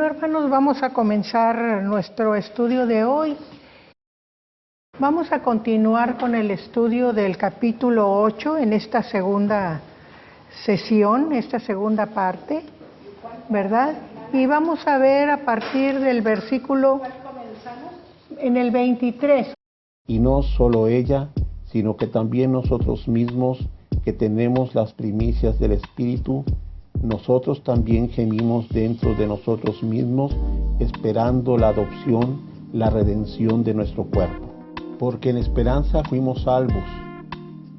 hermanos, vamos a comenzar nuestro estudio de hoy. Vamos a continuar con el estudio del capítulo 8 en esta segunda sesión, esta segunda parte, ¿verdad? Y vamos a ver a partir del versículo en el 23. Y no solo ella, sino que también nosotros mismos, que tenemos las primicias del Espíritu, nosotros también gemimos dentro de nosotros mismos, esperando la adopción, la redención de nuestro cuerpo. Porque en esperanza fuimos salvos,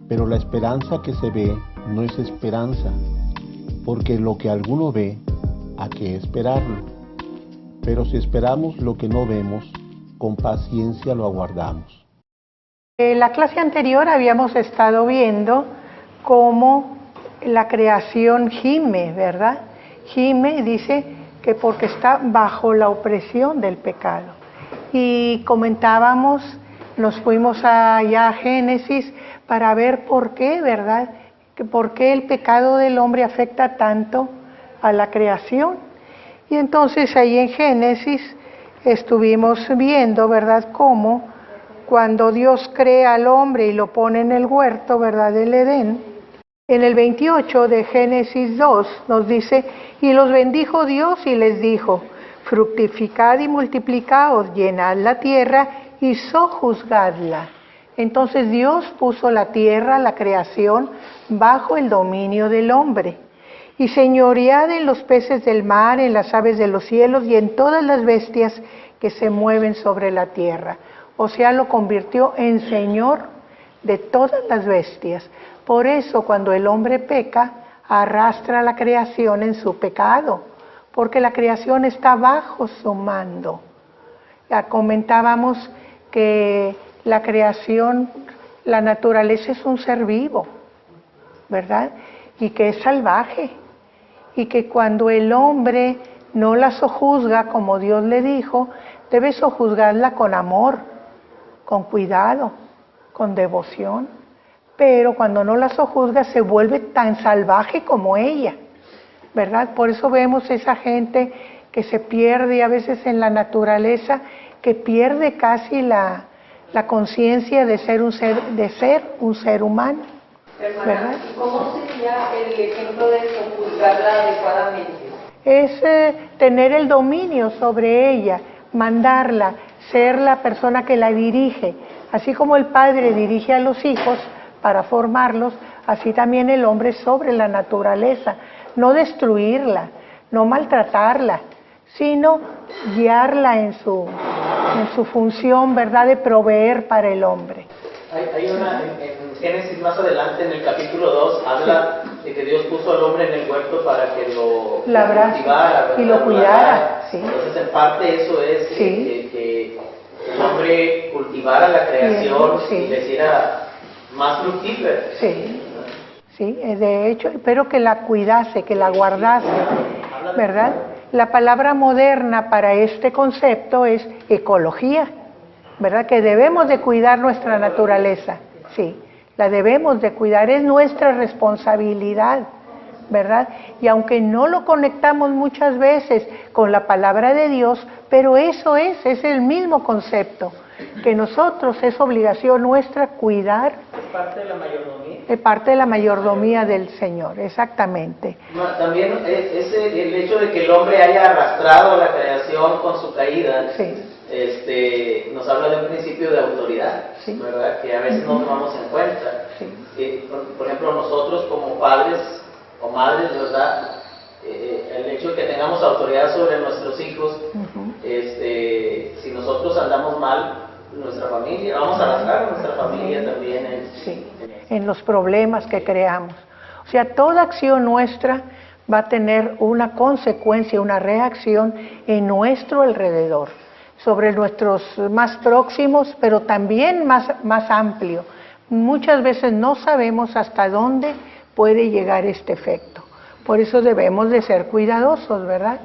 pero la esperanza que se ve no es esperanza, porque lo que alguno ve, ¿a qué esperarlo? Pero si esperamos lo que no vemos, con paciencia lo aguardamos. En la clase anterior habíamos estado viendo cómo la creación gime, ¿verdad? Gime, dice que porque está bajo la opresión del pecado. Y comentábamos, nos fuimos allá a Génesis para ver por qué, ¿verdad? Por qué el pecado del hombre afecta tanto a la creación. Y entonces ahí en Génesis estuvimos viendo, ¿verdad?, cómo cuando Dios crea al hombre y lo pone en el huerto, ¿verdad?, del Edén. En el 28 de Génesis 2 nos dice, y los bendijo Dios y les dijo, fructificad y multiplicaos, llenad la tierra y sojuzgadla. Entonces Dios puso la tierra, la creación, bajo el dominio del hombre. Y señoread en los peces del mar, en las aves de los cielos y en todas las bestias que se mueven sobre la tierra. O sea, lo convirtió en Señor de todas las bestias. Por eso cuando el hombre peca, arrastra la creación en su pecado, porque la creación está bajo su mando. Ya comentábamos que la creación, la naturaleza es un ser vivo, ¿verdad? Y que es salvaje, y que cuando el hombre no la sojuzga como Dios le dijo, debe sojuzgarla con amor, con cuidado, con devoción. Pero cuando no la sojuzga se vuelve tan salvaje como ella, ¿verdad? Por eso vemos esa gente que se pierde a veces en la naturaleza, que pierde casi la conciencia de ser un ser humano, ¿verdad? ¿Y cómo sería el ejemplo de sojuzgarla adecuadamente? Es tener el dominio sobre ella, mandarla, ser la persona que la dirige. Así como el padre dirige a los hijos para formarlos, así también el hombre sobre la naturaleza, no destruirla, no maltratarla, sino guiarla en su función, ¿verdad?, de proveer para el hombre. Hay una, en Génesis más adelante, en el capítulo 2, habla de que Dios puso al hombre en el huerto para que lo cultivara y lo cuidara. Sí. Entonces, en parte eso es que el hombre cultivara la creación y le hiciera más fructífera. Sí, de hecho, pero que la cuidase, que la guardase, ¿verdad? La palabra moderna para este concepto es ecología, ¿verdad? Que debemos de cuidar nuestra naturaleza, sí, la debemos de cuidar, es nuestra responsabilidad, ¿verdad? Y aunque no lo conectamos muchas veces con la palabra de Dios, pero eso es el mismo concepto, que nosotros es obligación nuestra cuidar. Es parte de la mayordomía. Es parte de la mayordomía del Señor, exactamente. También el hecho de que el hombre haya arrastrado a la creación con su caída, nos habla de un principio de autoridad, ¿verdad? Que a veces no tomamos en cuenta. Por ejemplo, nosotros como padres o madres, ¿verdad? El hecho de que tengamos autoridad sobre nuestros hijos, si nosotros andamos mal, nuestra familia, vamos a arrastrar a nuestra familia también en los problemas que creamos. O sea, toda acción nuestra va a tener una consecuencia, una reacción en nuestro alrededor, sobre nuestros más próximos, pero también más amplio. Muchas veces no sabemos hasta dónde puede llegar este efecto. Por eso debemos de ser cuidadosos, ¿verdad?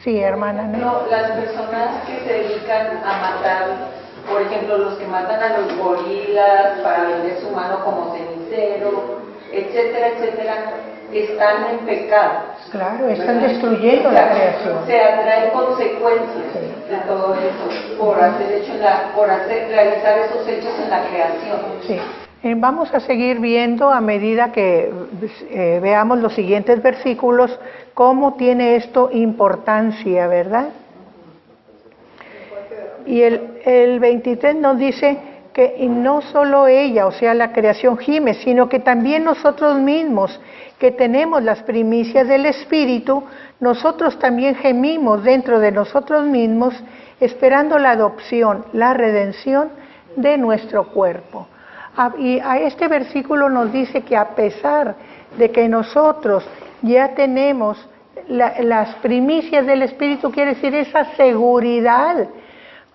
Sí, hermana. No, las personas que se dedican a matar, por ejemplo, los que matan a los gorilas para vender su mano como cenicero, etcétera, etcétera, están en pecado. Claro, están destruyendo la creación. Se atraen consecuencias de todo eso por realizar esos hechos en la creación. Sí. Vamos a seguir viendo a medida que veamos los siguientes versículos cómo tiene esto importancia, ¿verdad? Y el 23 nos dice que no solo ella, o sea, la creación gime, sino que también nosotros mismos, que tenemos las primicias del Espíritu, nosotros también gemimos dentro de nosotros mismos, esperando la adopción, la redención de nuestro cuerpo. Y a este versículo nos dice que a pesar de que nosotros ya tenemos las primicias del Espíritu, quiere decir esa seguridad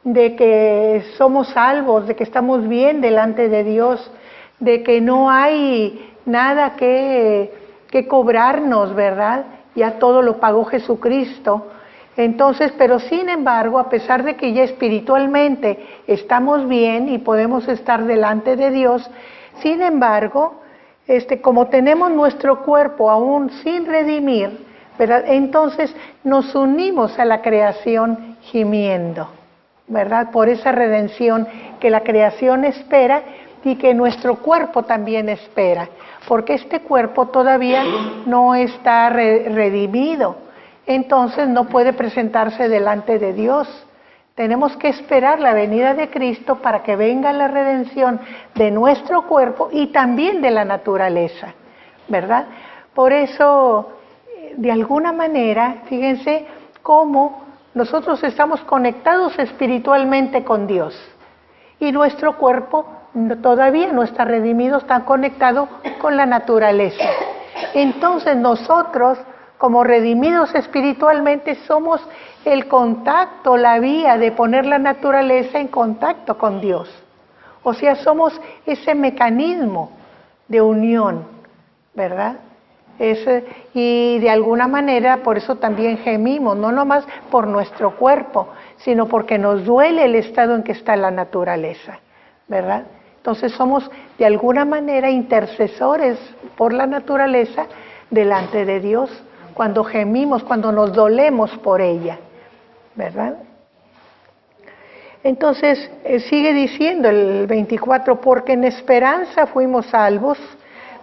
de que somos salvos, de que estamos bien delante de Dios, de que no hay nada que cobrarnos, ¿verdad? Ya todo lo pagó Jesucristo. Entonces, pero sin embargo, a pesar de que ya espiritualmente estamos bien y podemos estar delante de Dios, sin embargo, como tenemos nuestro cuerpo aún sin redimir, ¿verdad? Entonces nos unimos a la creación gimiendo, ¿verdad? Por esa redención que la creación espera y que nuestro cuerpo también espera, porque este cuerpo todavía no está redimido, entonces no puede presentarse delante de Dios. Tenemos que esperar la venida de Cristo para que venga la redención de nuestro cuerpo y también de la naturaleza, ¿verdad? Por eso, de alguna manera, fíjense cómo nosotros estamos conectados espiritualmente con Dios y nuestro cuerpo todavía no está redimido, está conectado con la naturaleza. Entonces nosotros, como redimidos espiritualmente, somos el contacto, la vía de poner la naturaleza en contacto con Dios. O sea, somos ese mecanismo de unión, ¿verdad? Y de alguna manera por eso también gemimos, no nomás por nuestro cuerpo, sino porque nos duele el estado en que está la naturaleza, ¿verdad? Entonces somos de alguna manera intercesores por la naturaleza delante de Dios, cuando gemimos, cuando nos dolemos por ella, ¿verdad? Entonces sigue diciendo el 24, porque en esperanza fuimos salvos,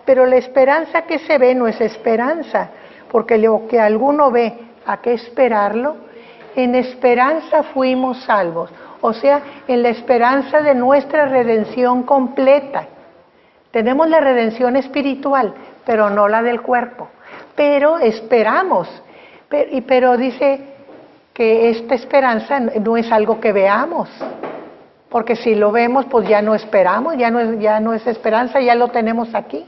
pero la esperanza que se ve no es esperanza, porque lo que alguno ve, ¿a qué esperarlo? En esperanza fuimos salvos, o sea, en la esperanza de nuestra redención completa. Tenemos la redención espiritual, pero no la del cuerpo, pero esperamos, pero dice que esta esperanza no es algo que veamos, porque si lo vemos, pues ya no esperamos, ya no es esperanza, ya lo tenemos aquí.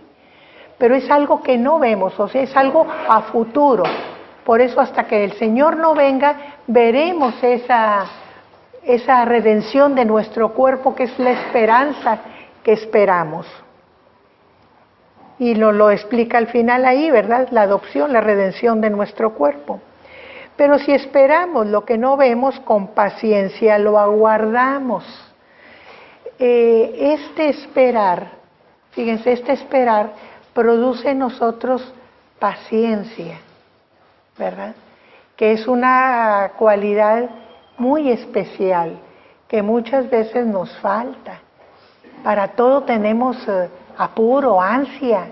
Pero es algo que no vemos, o sea, es algo a futuro. Por eso hasta que el Señor no venga, veremos esa redención de nuestro cuerpo, que es la esperanza que esperamos. Y lo explica al final ahí, ¿verdad? La adopción, la redención de nuestro cuerpo. Pero si esperamos lo que no vemos, con paciencia lo aguardamos. Fíjense, este esperar produce en nosotros paciencia, ¿verdad? Que es una cualidad muy especial, que muchas veces nos falta. Para todo tenemos apuro, ansia,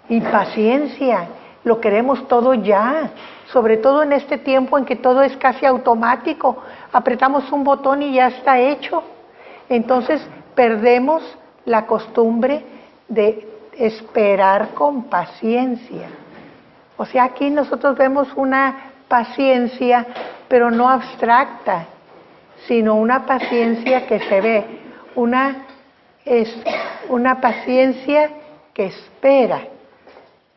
impaciencia, lo queremos todo ya, sobre todo en este tiempo en que todo es casi automático, apretamos un botón y ya está hecho. Entonces perdemos la costumbre de esperar con paciencia. O sea, aquí nosotros vemos una paciencia, pero no abstracta, sino una paciencia que se ve, una paciencia que espera,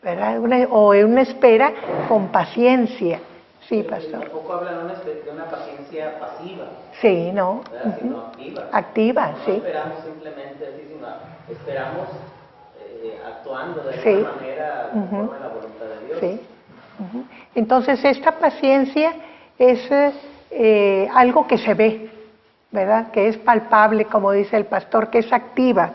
¿verdad? Una espera con paciencia. Sí, pastor. Tampoco hablan de una paciencia pasiva. Sí, ¿no? Sino activa. Activa, no sí. Esperamos simplemente así, sino esperamos actuando de alguna manera conforme a la voluntad de Dios. Sí. Entonces esta paciencia es algo que se ve, ¿verdad? Que es palpable, como dice el pastor, que es activa.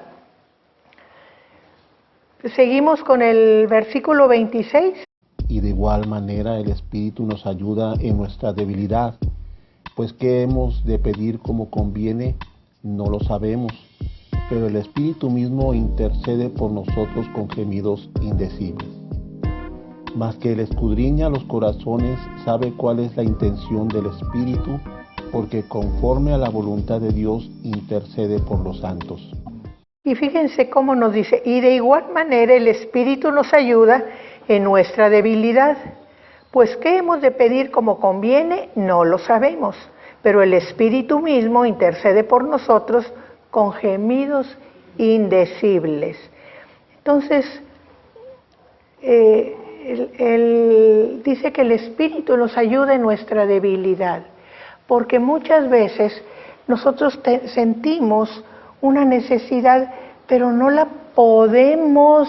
Seguimos con el versículo 26. Y de igual manera el Espíritu nos ayuda en nuestra debilidad, pues qué hemos de pedir como conviene, no lo sabemos, pero el Espíritu mismo intercede por nosotros con gemidos indecibles. Mas que Él escudriña los corazones, sabe cuál es la intención del Espíritu, porque conforme a la voluntad de Dios intercede por los santos. Y fíjense cómo nos dice, y de igual manera el Espíritu nos ayuda en nuestra debilidad. Pues qué hemos de pedir como conviene, no lo sabemos, pero el Espíritu mismo intercede por nosotros con gemidos indecibles. Entonces, él dice que el Espíritu nos ayuda en nuestra debilidad, porque muchas veces nosotros sentimos una necesidad, pero no la podemos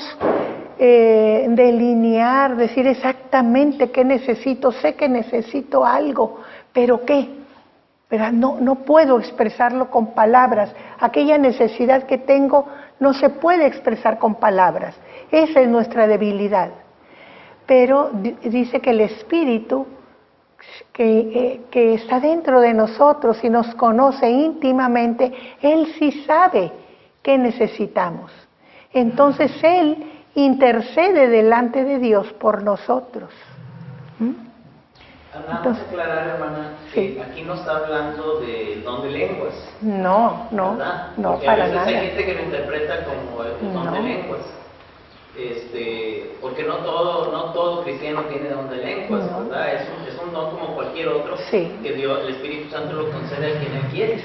delinear, decir exactamente qué necesito. Sé que necesito algo, pero ¿qué? Pero no puedo expresarlo con palabras. Aquella necesidad que tengo no se puede expresar con palabras. Esa es nuestra debilidad. Pero dice que el Espíritu que está dentro de nosotros y nos conoce íntimamente, Él sí sabe qué necesitamos. Entonces Él intercede delante de Dios por nosotros. Vamos a aclarar, hermana, que aquí no está hablando de don de lenguas. No, porque para a veces nada. hay gente que lo interpreta como el don de lenguas. Porque no todo cristiano tiene don de lenguas, ¿verdad? Es un don como cualquier otro, que Dios, el Espíritu Santo lo concede a quien Él quiere.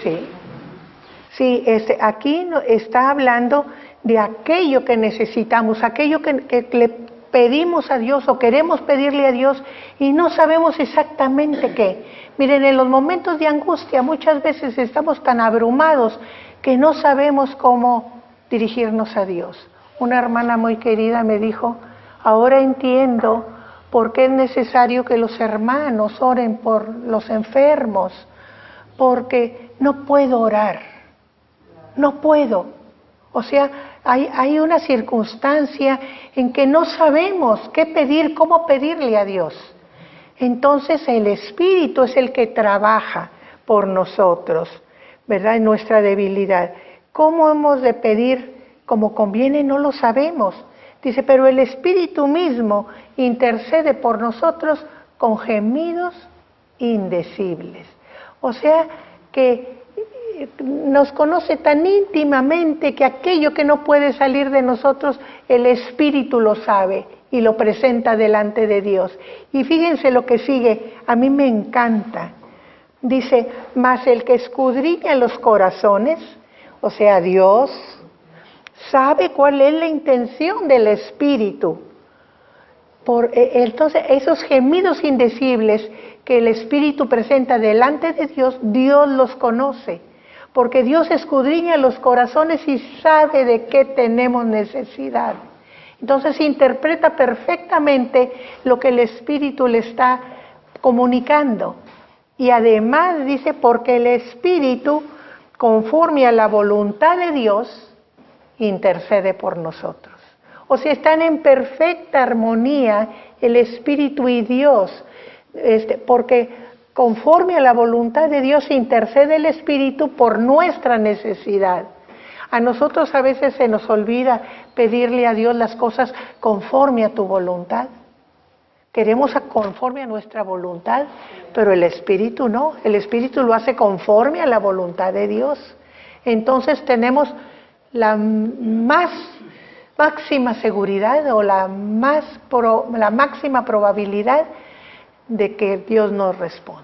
Sí, aquí está hablando de aquello que necesitamos, aquello que le pedimos a Dios o queremos pedirle a Dios y no sabemos exactamente qué. Miren, en los momentos de angustia muchas veces estamos tan abrumados que no sabemos cómo dirigirnos a Dios. Una hermana muy querida me dijo, ahora entiendo por qué es necesario que los hermanos oren por los enfermos, porque no puedo orar, no puedo. O sea, hay una circunstancia en que no sabemos qué pedir, cómo pedirle a Dios. Entonces el Espíritu es el que trabaja por nosotros, ¿verdad? En nuestra debilidad. ¿Cómo hemos de pedir como conviene? No lo sabemos. Dice, pero el Espíritu mismo intercede por nosotros con gemidos indecibles. O sea, que nos conoce tan íntimamente que aquello que no puede salir de nosotros, el Espíritu lo sabe y lo presenta delante de Dios. Y fíjense lo que sigue, a mí me encanta. Dice, mas el que escudriña los corazones, o sea, Dios, sabe cuál es la intención del Espíritu. Entonces, esos gemidos indecibles que el Espíritu presenta delante de Dios, Dios los conoce. Porque Dios escudriña los corazones y sabe de qué tenemos necesidad. Entonces interpreta perfectamente lo que el Espíritu le está comunicando. Y además dice, porque el Espíritu, conforme a la voluntad de Dios, intercede por nosotros. O sea, están en perfecta armonía el Espíritu y Dios, porque conforme a la voluntad de Dios intercede el Espíritu por nuestra necesidad. A nosotros a veces se nos olvida pedirle a Dios las cosas conforme a tu voluntad. Queremos conforme a nuestra voluntad, pero el Espíritu no. El Espíritu lo hace conforme a la voluntad de Dios. Entonces tenemos la máxima seguridad o la máxima probabilidad de que Dios nos responda,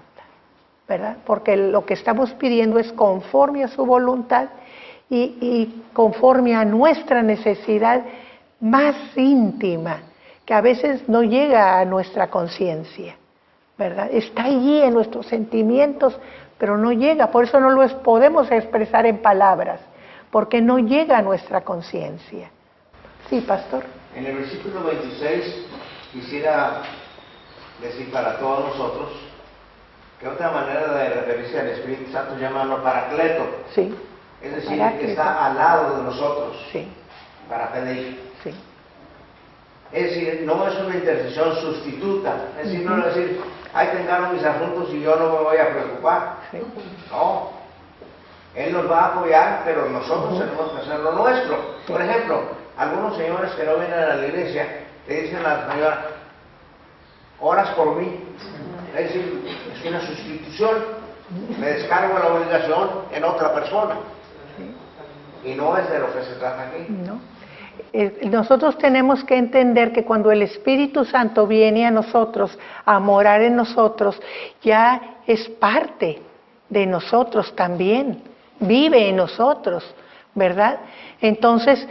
¿verdad? Porque lo que estamos pidiendo es conforme a su voluntad y conforme a nuestra necesidad más íntima, que a veces no llega a nuestra conciencia, ¿verdad? Está allí en nuestros sentimientos, pero no llega, por eso no lo podemos expresar en palabras, porque no llega a nuestra conciencia. Sí, pastor. En el versículo 26 quisiera decir para todos nosotros que otra manera de referirse al Espíritu Santo llamarlo Paracleto. Sí. Es decir, que está al lado de nosotros. Sí. Para pedir. Sí. Es decir, no es una intercesión sustituta. Es decir, no es decir, ahí tengan mis asuntos y yo no me voy a preocupar. No. Él nos va a apoyar, pero nosotros tenemos que hacer lo nuestro. Por ejemplo, algunos señores que no vienen a la iglesia le dicen a la señora, oras por mí. Es decir, es una sustitución. Me descargo la obligación en otra persona. Y no es de lo que se trata aquí. No. Nosotros tenemos que entender que cuando el Espíritu Santo viene a nosotros, a morar en nosotros, ya es parte de nosotros también, vive en nosotros, ¿verdad? Entonces,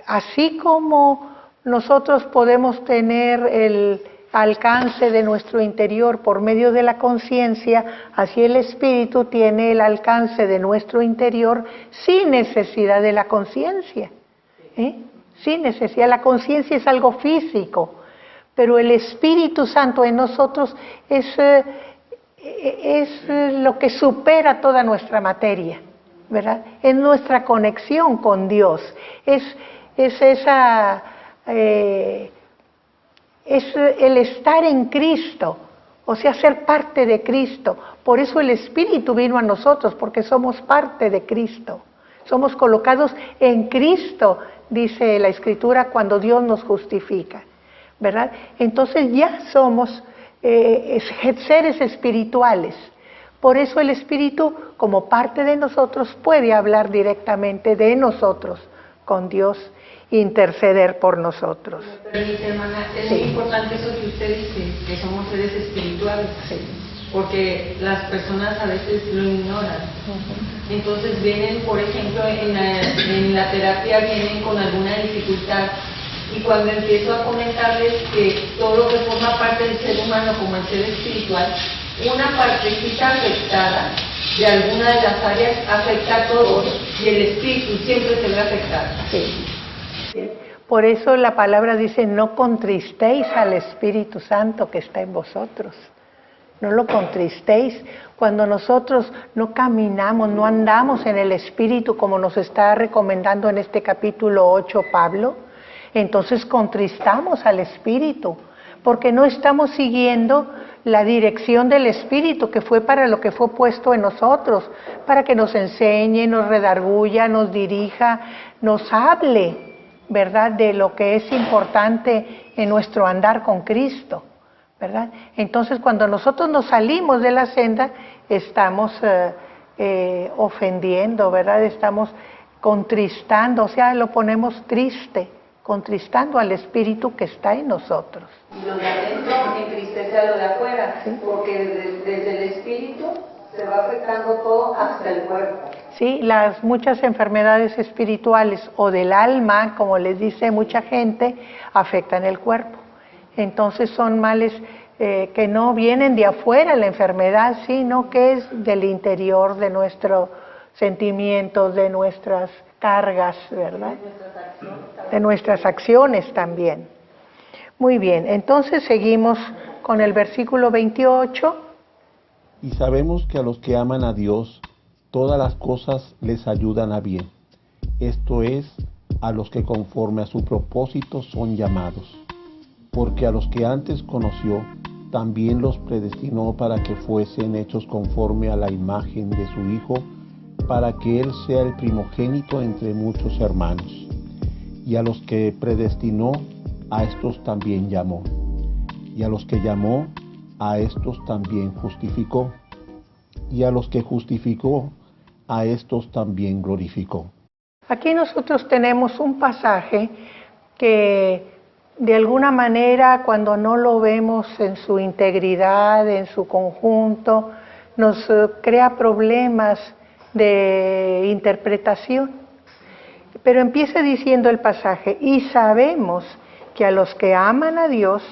así como nosotros podemos tener el alcance de nuestro interior por medio de la conciencia, así el Espíritu tiene el alcance de nuestro interior sin necesidad de la conciencia. Sin necesidad. La conciencia es algo físico, pero el Espíritu Santo en nosotros es lo que supera toda nuestra materia, ¿verdad? Es nuestra conexión con Dios, es el estar en Cristo, o sea, ser parte de Cristo. Por eso el Espíritu vino a nosotros, porque somos parte de Cristo. Somos colocados en Cristo, dice la Escritura, cuando Dios nos justifica, ¿verdad? Entonces ya somos seres espirituales. Por eso el Espíritu, como parte de nosotros, puede hablar directamente de nosotros con Dios, interceder por nosotros. Me permite, hermana, es muy importante eso que usted dice, que somos seres espirituales, porque las personas a veces lo ignoran. Entonces vienen, por ejemplo, en la terapia vienen con alguna dificultad, y cuando empiezo a comentarles que todo lo que forma parte del ser humano como el ser espiritual, una partecita afectada de alguna de las áreas afecta a todos, y el espíritu siempre se ve afectado. Por eso la palabra dice, no contristéis al Espíritu Santo que está en vosotros. No lo contristéis. Cuando nosotros no caminamos, no andamos en el Espíritu como nos está recomendando en este capítulo 8 Pablo, entonces contristamos al Espíritu, porque no estamos siguiendo la dirección del Espíritu, que fue para lo que fue puesto en nosotros, para que nos enseñe, nos redarguya, nos dirija, nos hable, ¿verdad?, de lo que es importante en nuestro andar con Cristo, ¿verdad? Entonces, cuando nosotros nos salimos de la senda, estamos ofendiendo, ¿verdad? Estamos contristando, o sea, lo ponemos triste, contristando al Espíritu que está en nosotros. Y lo de adentro entristece a lo de afuera, porque desde el Espíritu se va afectando todo hasta el cuerpo. Sí, las muchas enfermedades espirituales o del alma, como les dice mucha gente, afectan el cuerpo. Entonces son males que no vienen de afuera la enfermedad, sino que es del interior de nuestros sentimientos, de nuestras cargas, ¿verdad? De nuestras acciones también. Muy bien, entonces seguimos con el versículo 28. Y sabemos que a los que aman a Dios, todas las cosas les ayudan a bien. Esto es, a los que conforme a su propósito son llamados. Porque a los que antes conoció, también los predestinó para que fuesen hechos conforme a la imagen de su Hijo, para que Él sea el primogénito entre muchos hermanos. Y a los que predestinó, a estos también llamó. Y a los que llamó, a estos también justificó. Y a los que justificó, a estos también glorificó. Aquí nosotros tenemos un pasaje que de alguna manera, cuando no lo vemos en su integridad, en su conjunto, nos crea problemas de interpretación. Pero empieza diciendo el pasaje, y sabemos que a los que aman a Dios,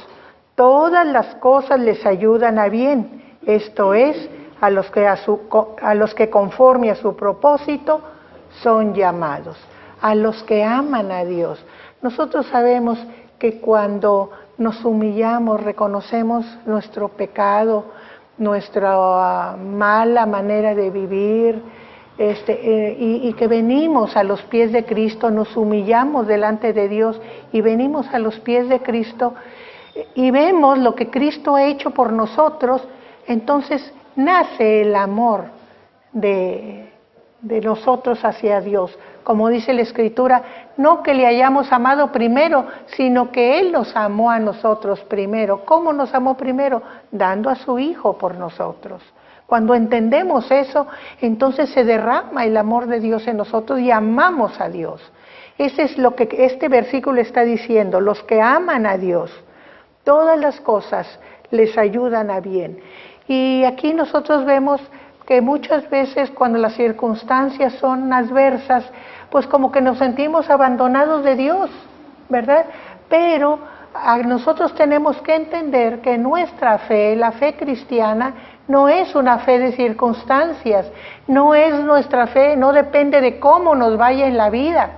todas las cosas les ayudan a bien. Esto es, a los que conforme a su propósito son llamados. A los que aman a Dios. Nosotros sabemos que cuando nos humillamos, reconocemos nuestro pecado, nuestra mala manera de vivir, y que venimos a los pies de Cristo, nos humillamos delante de Dios y venimos a los pies de Cristo y vemos lo que Cristo ha hecho por nosotros, entonces nace el amor de nosotros hacia Dios. Como dice la Escritura, no que le hayamos amado primero, sino que Él nos amó a nosotros primero. ¿Cómo nos amó primero? Dando a su Hijo por nosotros. Cuando entendemos eso, entonces se derrama el amor de Dios en nosotros y amamos a Dios. Ese es lo que este versículo está diciendo. Los que aman a Dios, todas las cosas les ayudan a bien. Y aquí nosotros vemos que muchas veces cuando las circunstancias son adversas, pues como que nos sentimos abandonados de Dios, ¿verdad? Pero nosotros tenemos que entender que nuestra fe, la fe cristiana, no es una fe de circunstancias, no es nuestra fe, no depende de cómo nos vaya en la vida,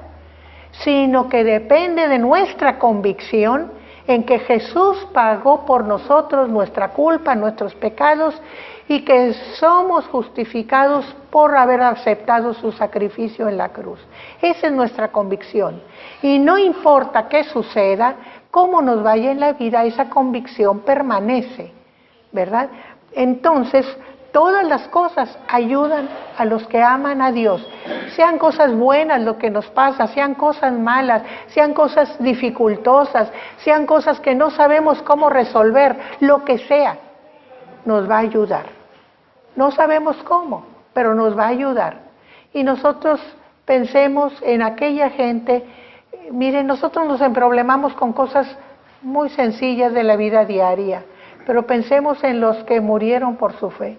sino que depende de nuestra convicción en que Jesús pagó por nosotros nuestra culpa, nuestros pecados, y que somos justificados por haber aceptado su sacrificio en la cruz. Esa es nuestra convicción. Y no importa qué suceda, cómo nos vaya en la vida, esa convicción permanece, ¿verdad? Entonces, todas las cosas ayudan a los que aman a Dios. Sean cosas buenas lo que nos pasa, sean cosas malas, sean cosas dificultosas, sean cosas que no sabemos cómo resolver, lo que sea, nos va a ayudar. No sabemos cómo, pero nos va a ayudar. Y nosotros pensemos en aquella gente. Miren, nosotros nos emproblemamos con cosas muy sencillas de la vida diaria, pero pensemos en los que murieron por su fe.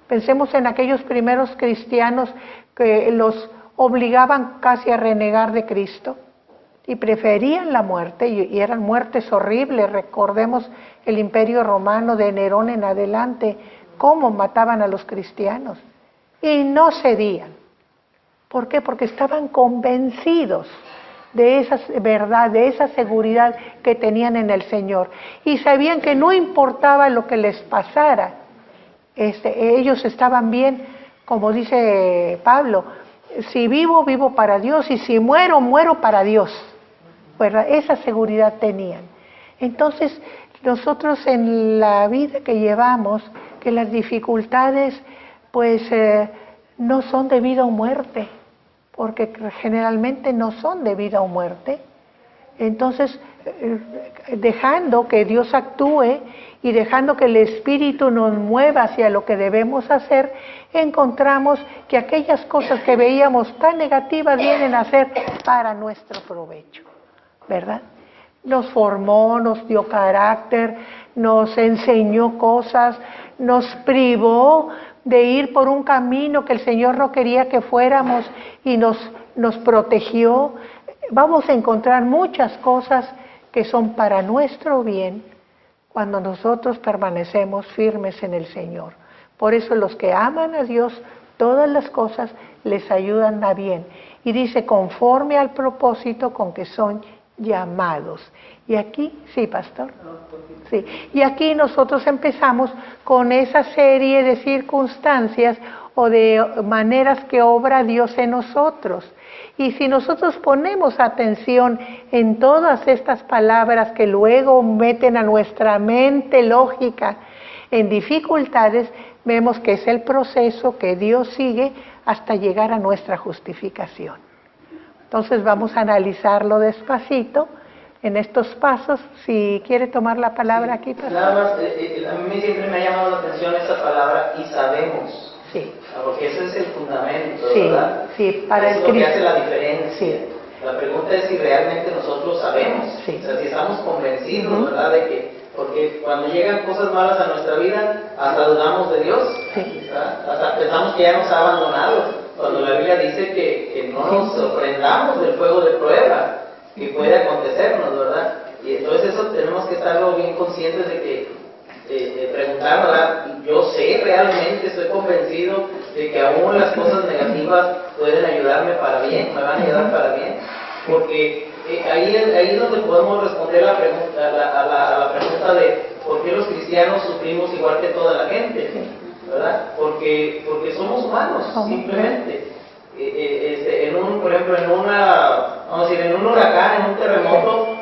Pensemos en aquellos primeros cristianos que los obligaban casi a renegar de Cristo y preferían la muerte, y eran muertes horribles. Recordemos el Imperio Romano de Nerón en adelante, cómo mataban a los cristianos, y no cedían. ¿Por qué? Porque estaban convencidos de esa verdad, de esa seguridad que tenían en el Señor, y sabían que no importaba lo que les pasara, ellos estaban bien, como dice Pablo, si vivo, vivo para Dios, y si muero, muero para Dios, ¿verdad? Esa seguridad tenían. Entonces, nosotros en la vida que llevamos, que las dificultades pues no son de vida o muerte, porque generalmente no son de vida o muerte. Entonces, dejando que Dios actúe y dejando que el Espíritu nos mueva hacia lo que debemos hacer, encontramos que aquellas cosas que veíamos tan negativas vienen a ser para nuestro provecho, ¿verdad? Nos formó, nos dio carácter, nos enseñó cosas, nos privó de ir por un camino que el Señor no quería que fuéramos y nos protegió. Vamos a encontrar muchas cosas que son para nuestro bien cuando nosotros permanecemos firmes en el Señor. Por eso los que aman a Dios, todas las cosas les ayudan a bien. Y dice, conforme al propósito con que son llamados. Y aquí, sí, pastor. Sí. Y aquí nosotros empezamos con esa serie de circunstancias o de maneras que obra Dios en nosotros. Y si nosotros ponemos atención en todas estas palabras que luego meten a nuestra mente lógica en dificultades, vemos que es el proceso que Dios sigue hasta llegar a nuestra justificación. Entonces vamos a analizarlo despacito en estos pasos. Si quiere tomar la palabra aquí, pastor. Nada más, a mí siempre me ha llamado la atención esa palabra, y sabemos. Sí. Porque ese es el fundamento, sí, ¿verdad? Sí, para es el lo que Cristo. hace la diferencia. Sí. La pregunta es si realmente nosotros sabemos, sí. O sea, si estamos convencidos, ¿verdad? De que, porque cuando llegan cosas malas a nuestra vida, hasta dudamos de Dios, sí. Hasta pensamos que ya nos ha abandonado, cuando la Biblia dice que no nos sorprendamos del fuego de prueba que puede acontecernos, ¿verdad? Y entonces eso tenemos que estarlo bien conscientes de que preguntar, ¿verdad? Yo sé realmente, estoy convencido de que aún las cosas negativas pueden ayudarme para bien, me van a ayudar para bien, porque ahí es donde podemos responder a la pregunta de por qué los cristianos sufrimos igual que toda la gente. ¿verdad? Porque somos humanos, simplemente. Por ejemplo, en un huracán, en un terremoto,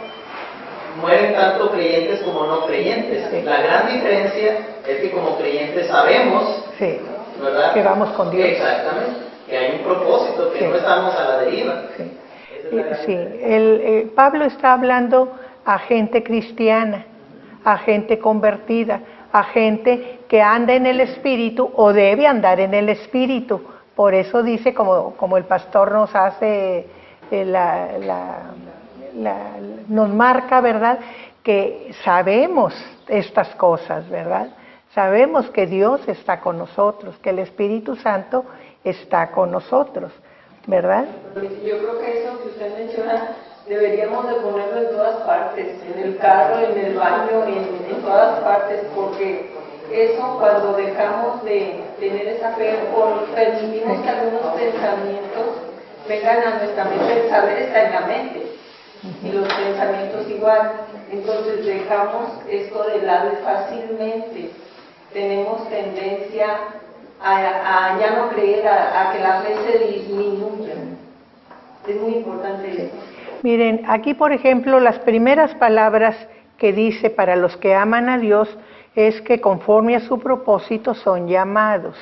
mueren tanto creyentes como no creyentes. Sí. La gran diferencia es que como creyentes sabemos, sí, ¿verdad?, que vamos con Dios. Exactamente, que hay un propósito, que sí, no estamos a la deriva. Sí. Sí. Pablo está hablando a gente cristiana, a gente convertida, a gente que anda en el Espíritu o debe andar en el Espíritu. Por eso dice, como el pastor nos hace, nos marca, ¿verdad?, que sabemos estas cosas, ¿verdad? Sabemos que Dios está con nosotros, que el Espíritu Santo está con nosotros, ¿verdad? Yo creo que eso que usted menciona deberíamos de ponerlo en todas partes, en el carro, en el baño, en todas partes, porque eso, cuando dejamos de tener esa fe o permitimos que algunos pensamientos vengan a nuestra mente, el saber está en la mente y los pensamientos igual, entonces dejamos esto de lado y fácilmente tenemos tendencia a ya no creer, a que la fe se disminuya. Es muy importante eso. Miren, aquí por ejemplo las primeras palabras que dice para los que aman a Dios es que conforme a su propósito son llamados.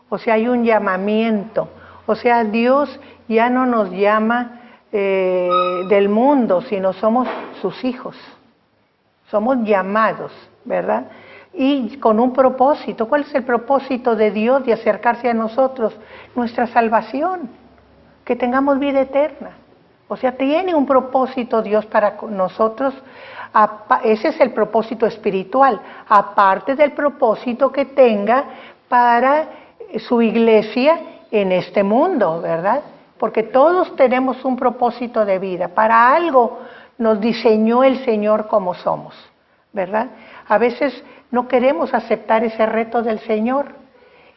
O sea, hay un llamamiento. O sea, Dios ya no nos llama del mundo, sino somos sus hijos. Somos llamados, ¿verdad? Y con un propósito. ¿Cuál es el propósito de Dios de acercarse a nosotros? Nuestra salvación, que tengamos vida eterna. O sea, tiene un propósito Dios para nosotros. Ese es el propósito espiritual, aparte del propósito que tenga para su iglesia en este mundo, ¿verdad? Porque todos tenemos un propósito de vida. Para algo nos diseñó el Señor como somos, ¿verdad? A veces no queremos aceptar ese reto del Señor.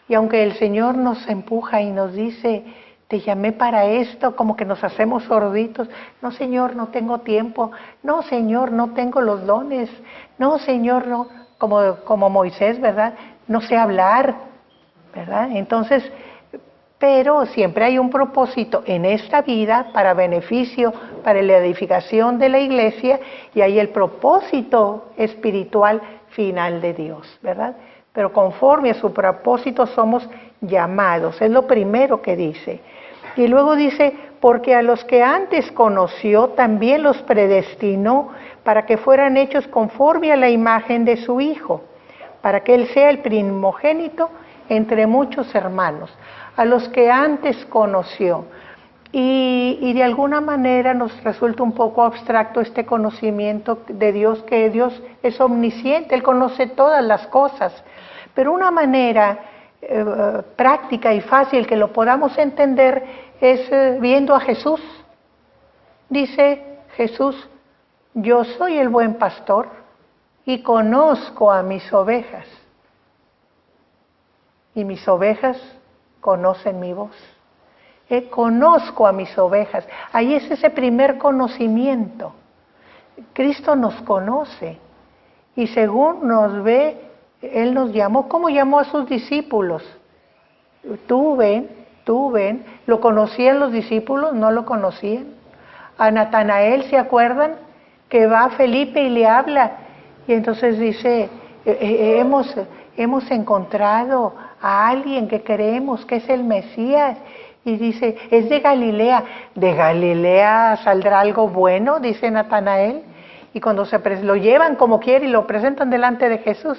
Y aunque el Señor nos empuja y nos dice, te llamé para esto, como que nos hacemos sorditos. No, Señor, no tengo tiempo. No, Señor, no tengo los dones. No, Señor, no. Como Moisés, ¿verdad? No sé hablar, ¿verdad? Entonces, pero siempre hay un propósito en esta vida para beneficio, para la edificación de la iglesia, y hay el propósito espiritual final de Dios, ¿verdad? Pero conforme a su propósito somos llamados, es lo primero que dice. Y luego dice, porque a los que antes conoció también los predestinó para que fueran hechos conforme a la imagen de su Hijo, para que Él sea el primogénito entre muchos hermanos. A los que antes conoció. Y de alguna manera nos resulta un poco abstracto este conocimiento de Dios, que Dios es omnisciente, Él conoce todas las cosas. Pero una manera práctica y fácil que lo podamos entender es viendo a Jesús. Dice Jesús, yo soy el buen pastor y conozco a mis ovejas. Y mis ovejas conocen mi voz. Conozco a mis ovejas. Ahí es ese primer conocimiento. Cristo nos conoce y según nos ve, Él nos llamó. ¿Cómo llamó a sus discípulos? Tú ven, ¿lo conocían los discípulos? No lo conocían. A Natanael, ¿se acuerdan? Que va Felipe y le habla. Y entonces dice, hemos encontrado a alguien que creemos que es el Mesías. Y dice, es de Galilea. ¿De Galilea saldrá algo bueno? Dice Natanael. Y cuando lo llevan como quiere y lo presentan delante de Jesús.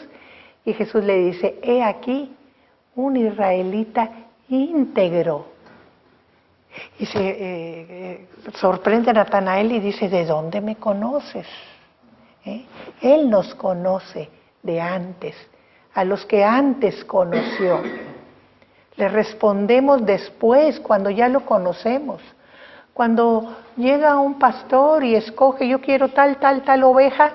Y Jesús le dice, he aquí un israelita íntegro. Y se sorprende a Natanael y dice, ¿de dónde me conoces? Él nos conoce de antes, a los que antes conoció. Le respondemos después, cuando ya lo conocemos. Cuando llega un pastor y escoge, yo quiero tal oveja,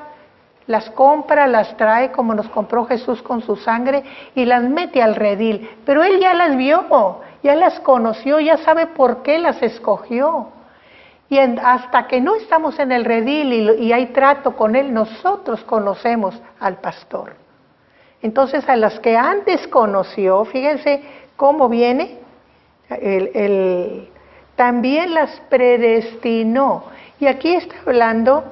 las compra, las trae como nos compró Jesús con su sangre y las mete al redil. Pero Él ya las vio, ya las conoció, ya sabe por qué las escogió. Y hasta que no estamos en el redil y hay trato con Él, nosotros conocemos al pastor. Entonces, a los que antes conoció, fíjense cómo viene, también las predestinó. Y aquí está hablando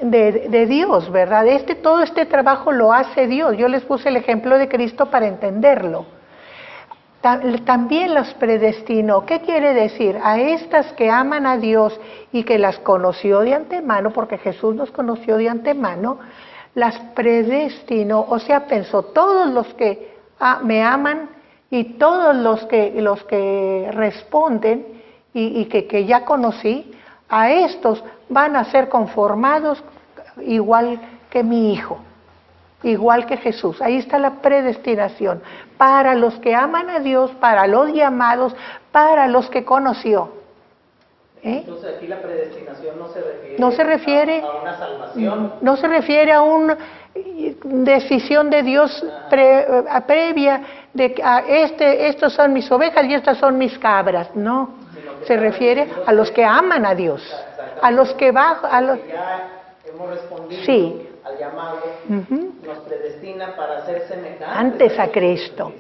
de Dios, ¿verdad? Todo este trabajo lo hace Dios. Yo les puse el ejemplo de Cristo para entenderlo. También las predestinó. ¿Qué quiere decir? A estas que aman a Dios y que las conoció de antemano, porque Jesús nos conoció de antemano, las predestinó, o sea, pensó, todos los que me aman y todos los que responden y que ya conocí, a estos van a ser conformados igual que mi Hijo, igual que Jesús. Ahí está la predestinación, para los que aman a Dios, para los llamados, para los que conoció. Entonces aquí la predestinación no se refiere a una salvación. No se refiere a una decisión de Dios previa de que estos son mis ovejas y estas son mis cabras. No, se refiere a los que aman a Dios, a los que ya hemos respondido sí. al llamado, nos predestina para ser semejantes antes a Cristo.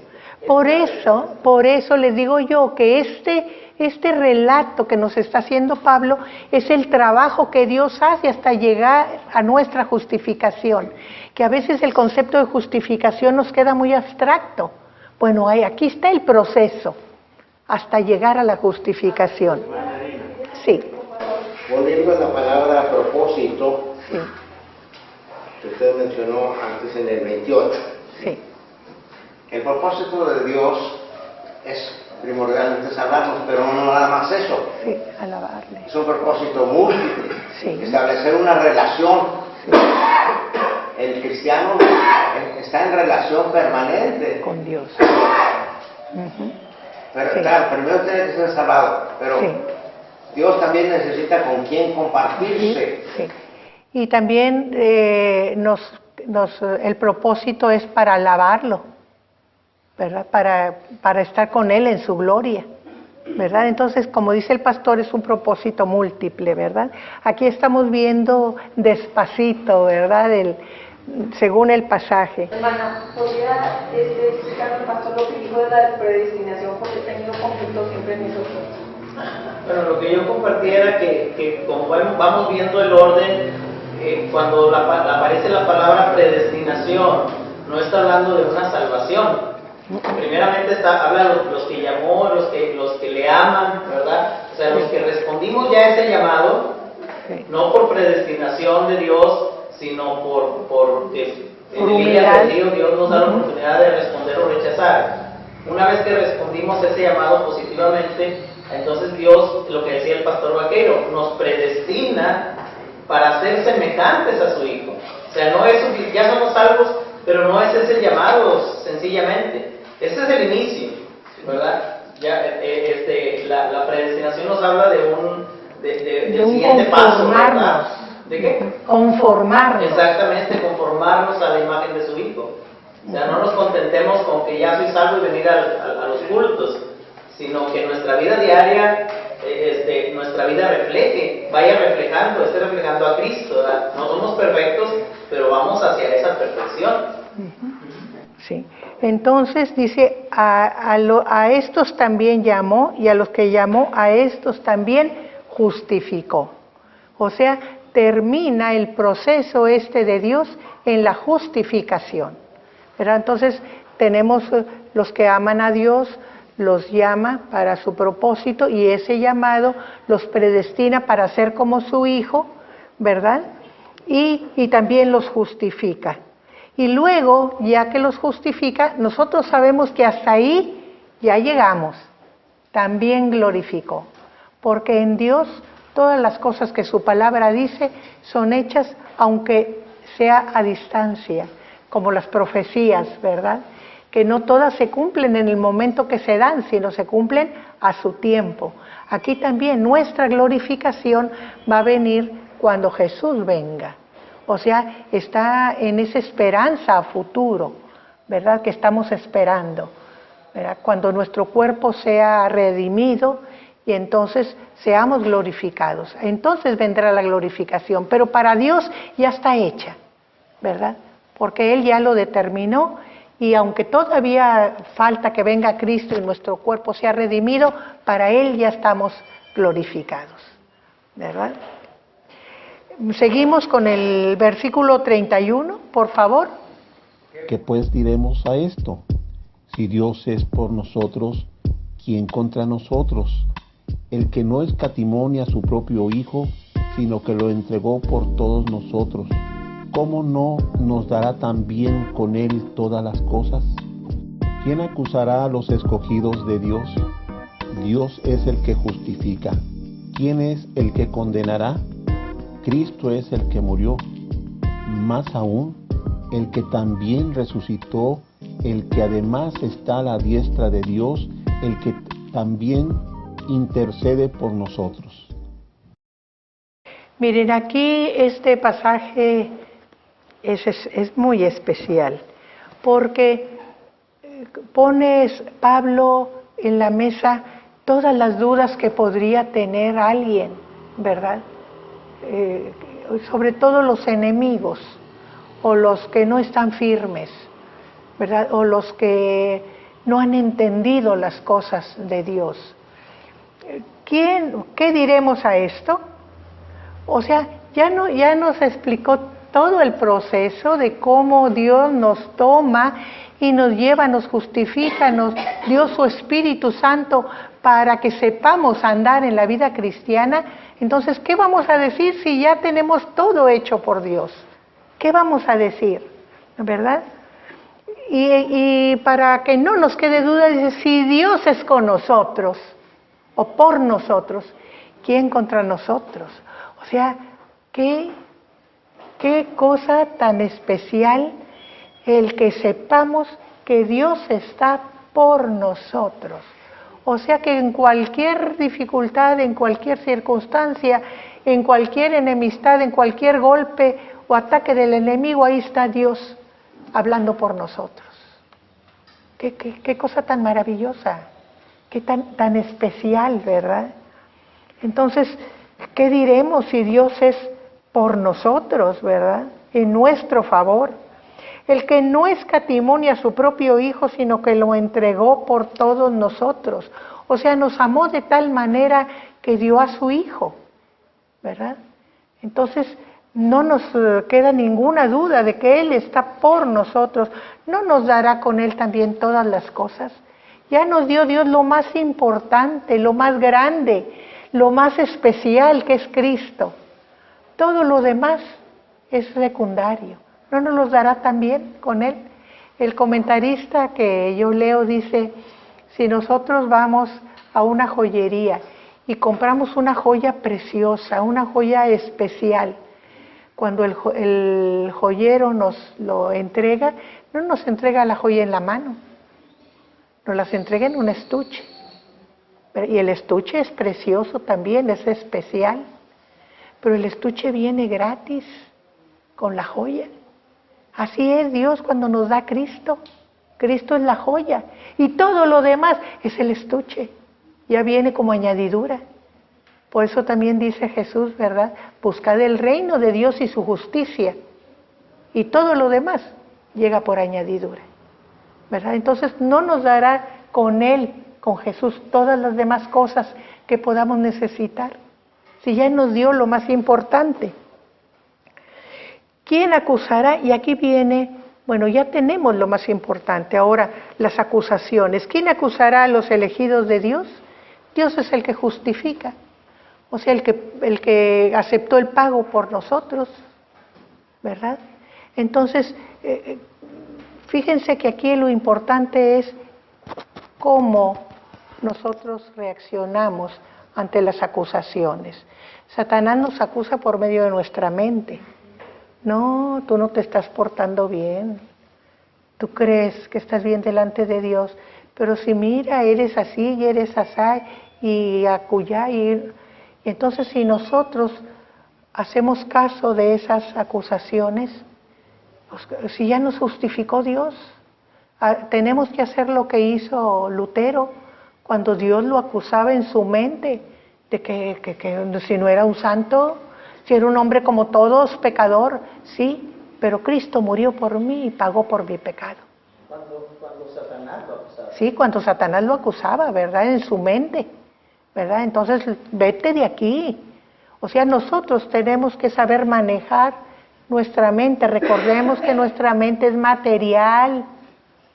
Por eso les digo yo que este relato que nos está haciendo Pablo es el trabajo que Dios hace hasta llegar a nuestra justificación, que a veces el concepto de justificación nos queda muy abstracto. Bueno, aquí está el proceso hasta llegar a la justificación. Sí. Volviendo a la palabra propósito, Sí. que usted mencionó antes en el 28. Sí. El propósito de Dios es primordialmente salvarnos, pero no nada más eso. Sí, alabarle. Es un propósito múltiple, Sí. establecer una relación. El cristiano está en relación permanente Con Dios. Pero Sí. claro, primero tiene que ser salvado, pero Sí. Dios también necesita con quién compartirse. Sí. Y también el propósito es para alabarlo, ¿verdad? Para estar con Él en su gloria, ¿verdad? Entonces, como dice el pastor, es un propósito múltiple, ¿verdad? Aquí estamos viendo despacito, ¿verdad? Según el pasaje. Hermana, ¿podría explicar al pastor lo que dijo de la predestinación? Porque he tenido conflicto siempre en eso. Bueno, lo que yo compartí era que como vamos viendo el orden, cuando aparece la palabra predestinación, no está hablando de una salvación. Primeramente habla de los que llamó, los que le aman, ¿verdad? O sea, los que respondimos ya a ese llamado, no por predestinación de Dios, sino por humildad. Dios nos da la oportunidad de responder o rechazar. Una vez que respondimos ese llamado positivamente, entonces Dios, lo que decía el pastor Vaquero, nos predestina para ser semejantes a su Hijo. O sea, no es, ya somos salvos, pero no es ese el llamado sencillamente. Ese es el inicio, ¿verdad? Ya, la predestinación nos habla de del siguiente paso, ¿verdad? ¿De qué? Conformarnos. Exactamente, conformarnos a la imagen de su Hijo. O sea, no nos contentemos con que ya soy salvo y venir a los cultos, sino que nuestra vida diaria, nuestra vida esté reflejando a Cristo, ¿verdad? No somos perfectos, pero vamos hacia esa perfección. Sí. Entonces dice, a estos también llamó, y a los que llamó, a estos también justificó. O sea, termina el proceso de Dios en la justificación, ¿verdad? Entonces tenemos los que aman a Dios, los llama para su propósito y ese llamado los predestina para ser como su Hijo, ¿verdad? Y también los justifica. Y luego, ya que los justifica, nosotros sabemos que hasta ahí ya llegamos. También glorificó. Porque en Dios todas las cosas que su palabra dice son hechas aunque sea a distancia, como las profecías, ¿verdad? Que no todas se cumplen en el momento que se dan, sino se cumplen a su tiempo. Aquí también nuestra glorificación va a venir cuando Jesús venga. O sea, está en esa esperanza a futuro, ¿verdad? Que estamos esperando, ¿verdad? Cuando nuestro cuerpo sea redimido y entonces seamos glorificados. Entonces vendrá la glorificación, pero para Dios ya está hecha, ¿verdad? Porque Él ya lo determinó y aunque todavía falta que venga Cristo y nuestro cuerpo sea redimido, para Él ya estamos glorificados, ¿verdad? Seguimos con el versículo 31, por favor. ¿Qué pues diremos a esto? Si Dios es por nosotros, ¿quién contra nosotros? El que no escatimó ni a su propio Hijo, sino que lo entregó por todos nosotros, ¿cómo no nos dará también con Él todas las cosas? ¿Quién acusará a los escogidos de Dios? Dios es el que justifica. ¿Quién es el que condenará? Cristo es el que murió, más aún, el que también resucitó, el que además está a la diestra de Dios, el que también intercede por nosotros. Miren, aquí este pasaje es muy especial, porque pone Pablo en la mesa todas las dudas que podría tener alguien, ¿verdad? Sobre todo los enemigos, o los que no están firmes, ¿verdad? O los que no han entendido las cosas de Dios. ¿Qué diremos a esto? O sea, ya nos explicó todo el proceso de cómo Dios nos toma y nos lleva, nos justifica, nos dio su Espíritu Santo para que sepamos andar en la vida cristiana. Entonces, ¿qué vamos a decir si ya tenemos todo hecho por Dios? ¿Qué vamos a decir? ¿Verdad? Y para que no nos quede duda, dice, si Dios es con nosotros o por nosotros, ¿quién contra nosotros? O sea, qué cosa tan especial el que sepamos que Dios está por nosotros. O sea que en cualquier dificultad, en cualquier circunstancia, en cualquier enemistad, en cualquier golpe o ataque del enemigo, ahí está Dios hablando por nosotros. Qué cosa tan maravillosa, qué tan especial, ¿verdad? Entonces, ¿qué diremos si Dios es por nosotros, verdad? En nuestro favor. El que no escatimó ni a su propio Hijo, sino que lo entregó por todos nosotros. O sea, nos amó de tal manera que dio a su Hijo, ¿verdad? Entonces, no nos queda ninguna duda de que Él está por nosotros. ¿No nos dará con Él también todas las cosas? Ya nos dio Dios lo más importante, lo más grande, lo más especial, que es Cristo. Todo lo demás es secundario. ¿No nos los dará también con Él? El comentarista que yo leo dice, si nosotros vamos a una joyería y compramos una joya preciosa, una joya especial, cuando el joyero nos lo entrega, no nos entrega la joya en la mano, nos las entrega en un estuche. Y el estuche es precioso también, es especial, pero el estuche viene gratis con la joya. Así es Dios cuando nos da Cristo. Cristo es la joya y todo lo demás es el estuche, ya viene como añadidura. Por eso también dice Jesús, ¿verdad? Buscad el reino de Dios y su justicia, y todo lo demás llega por añadidura, ¿verdad? Entonces no nos dará con Él, con Jesús, todas las demás cosas que podamos necesitar, si ya nos dio lo más importante. ¿Quién acusará? Y aquí viene, bueno, ya tenemos lo más importante, ahora las acusaciones. ¿Quién acusará a los elegidos de Dios? Dios es el que justifica, o sea, el que aceptó el pago por nosotros, ¿verdad? Entonces, fíjense que aquí lo importante es cómo nosotros reaccionamos ante las acusaciones. Satanás nos acusa por medio de nuestra mente. No, tú no te estás portando bien. Tú crees que estás bien delante de Dios, pero si mira, eres así y eres así y acullá. Y entonces si nosotros hacemos caso de esas acusaciones, pues, si ya nos justificó Dios, tenemos que hacer lo que hizo Lutero cuando Dios lo acusaba en su mente de que si no era un santo, si era un hombre como todos, pecador, sí, pero Cristo murió por mí y pagó por mi pecado. Cuando Satanás lo acusaba. Sí, cuando Satanás lo acusaba, ¿verdad? En su mente, ¿verdad? Entonces, vete de aquí. O sea, nosotros tenemos que saber manejar nuestra mente. Recordemos que nuestra mente es material,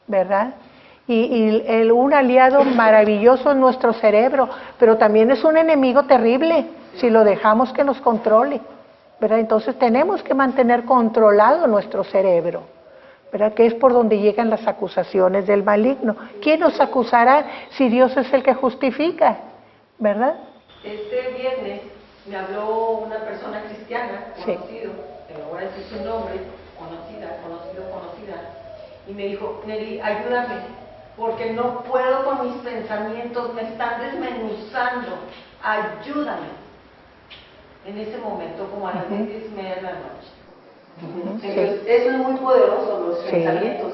¿verdad? Y un aliado maravilloso es nuestro cerebro, pero también es un enemigo terrible si lo dejamos que nos controle, ¿verdad? Entonces tenemos que mantener controlado nuestro cerebro, ¿verdad? Que es por donde llegan las acusaciones del maligno. ¿Quién nos acusará si Dios es el que justifica? ¿Verdad? Este viernes me habló una persona cristiana, conocido, que no voy a decir su nombre, conocida, y me dijo, Nelly, ayúdame, porque no puedo con mis pensamientos, me están desmenuzando, ayúdame. En ese momento, como a las 10:30 de la noche. Entonces, eso es muy poderoso, los pensamientos.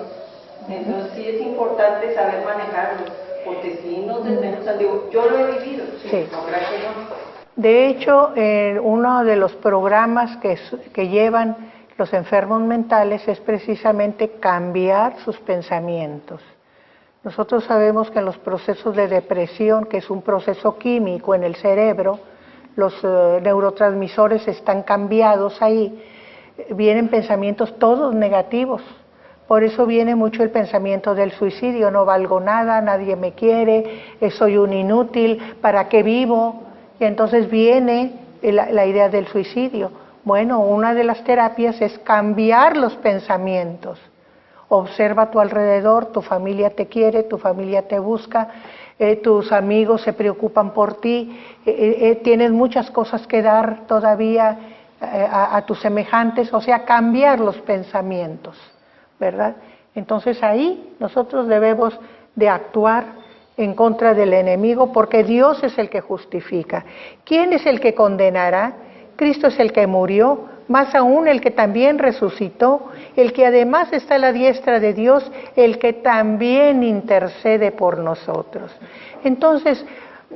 Entonces, sí es importante saber manejarlos, porque si nos desmenuzan, digo, yo lo he vivido, no creas que no. De hecho, uno de los programas que llevan los enfermos mentales es precisamente cambiar sus pensamientos. Nosotros sabemos que en los procesos de depresión, que es un proceso químico en el cerebro, los neurotransmisores están cambiados ahí, vienen pensamientos todos negativos. Por eso viene mucho el pensamiento del suicidio: no valgo nada, nadie me quiere, soy un inútil, ¿para qué vivo? Y entonces viene la idea del suicidio. Bueno, una de las terapias es cambiar los pensamientos. Observa a tu alrededor, tu familia te quiere, tu familia te busca, tus amigos se preocupan por ti, tienes muchas cosas que dar todavía a tus semejantes, o sea, cambiar los pensamientos, ¿verdad? Entonces ahí nosotros debemos de actuar en contra del enemigo, porque Dios es el que justifica. ¿Quién es el que condenará? Cristo es el que murió, más aún el que también resucitó, el que además está a la diestra de Dios, el que también intercede por nosotros. Entonces,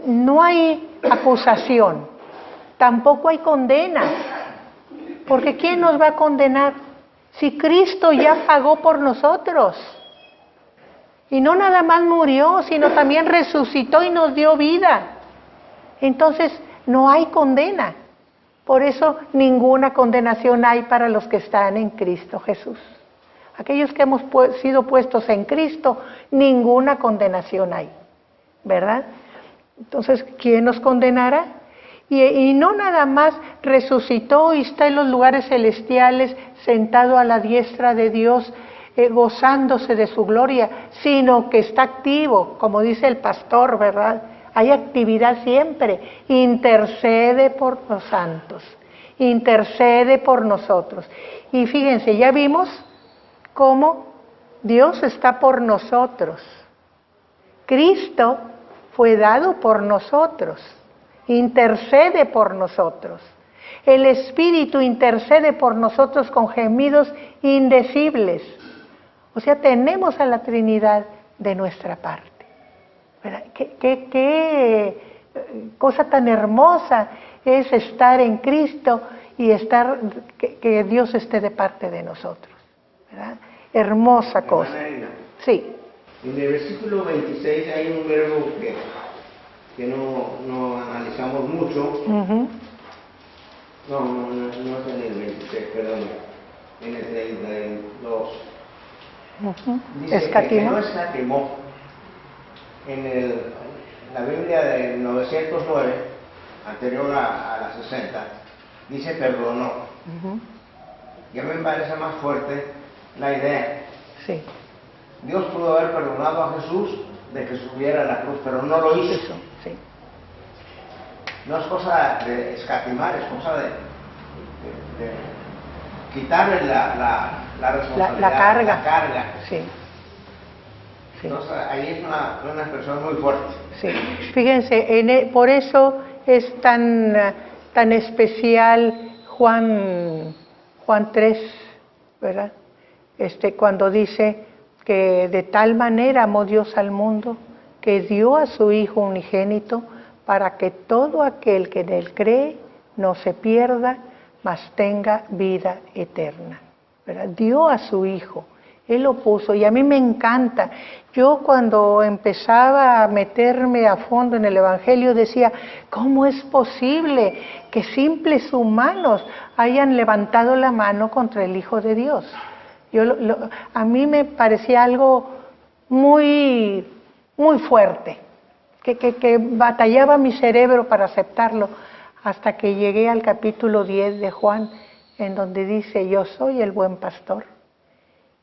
no hay acusación, tampoco hay condena, porque ¿quién nos va a condenar? Si Cristo ya pagó por nosotros. Y no nada más murió, sino también resucitó y nos dio vida. Entonces, no hay condena. Por eso, ninguna condenación hay para los que están en Cristo Jesús. Aquellos que hemos sido puestos en Cristo, ninguna condenación hay, ¿verdad? Entonces, ¿quién nos condenará? Y no nada más resucitó y está en los lugares celestiales, sentado a la diestra de Dios, gozándose de su gloria, sino que está activo, como dice el pastor, ¿verdad? Hay actividad siempre, intercede por los santos, intercede por nosotros. Y fíjense, ya vimos cómo Dios está por nosotros. Cristo fue dado por nosotros, intercede por nosotros. El Espíritu intercede por nosotros con gemidos indecibles. O sea, tenemos a la Trinidad de nuestra parte. ¿Qué cosa tan hermosa es estar en Cristo y que Dios esté de parte de nosotros, ¿verdad? Hermosa cosa. Sí. En el versículo 26 hay un verbo que no analizamos mucho. No es en el 26, perdón, en el 32. Dice que no escatimó. En la Biblia de 909, anterior a la 60, dice perdonó. Y a mí me parece más fuerte la idea. Sí. Dios pudo haber perdonado a Jesús de que subiera a la cruz, pero no lo hizo. Eso, sí. No es cosa de escatimar, es cosa de quitarle la responsabilidad, la carga. La carga. Sí. Sí. Entonces, ahí es una expresión muy fuerte. Sí. Fíjense, por eso es tan especial Juan 3, ¿verdad? Cuando dice que de tal manera amó Dios al mundo que dio a su Hijo unigénito para que todo aquel que en Él cree no se pierda, mas tenga vida eterna, ¿verdad? Dio a su Hijo. Él lo puso y a mí me encanta. Yo cuando empezaba a meterme a fondo en el Evangelio decía, ¿cómo es posible que simples humanos hayan levantado la mano contra el Hijo de Dios? A mí me parecía algo muy, muy fuerte, que batallaba mi cerebro para aceptarlo, hasta que llegué al capítulo 10 de Juan, en donde dice, yo soy el buen pastor.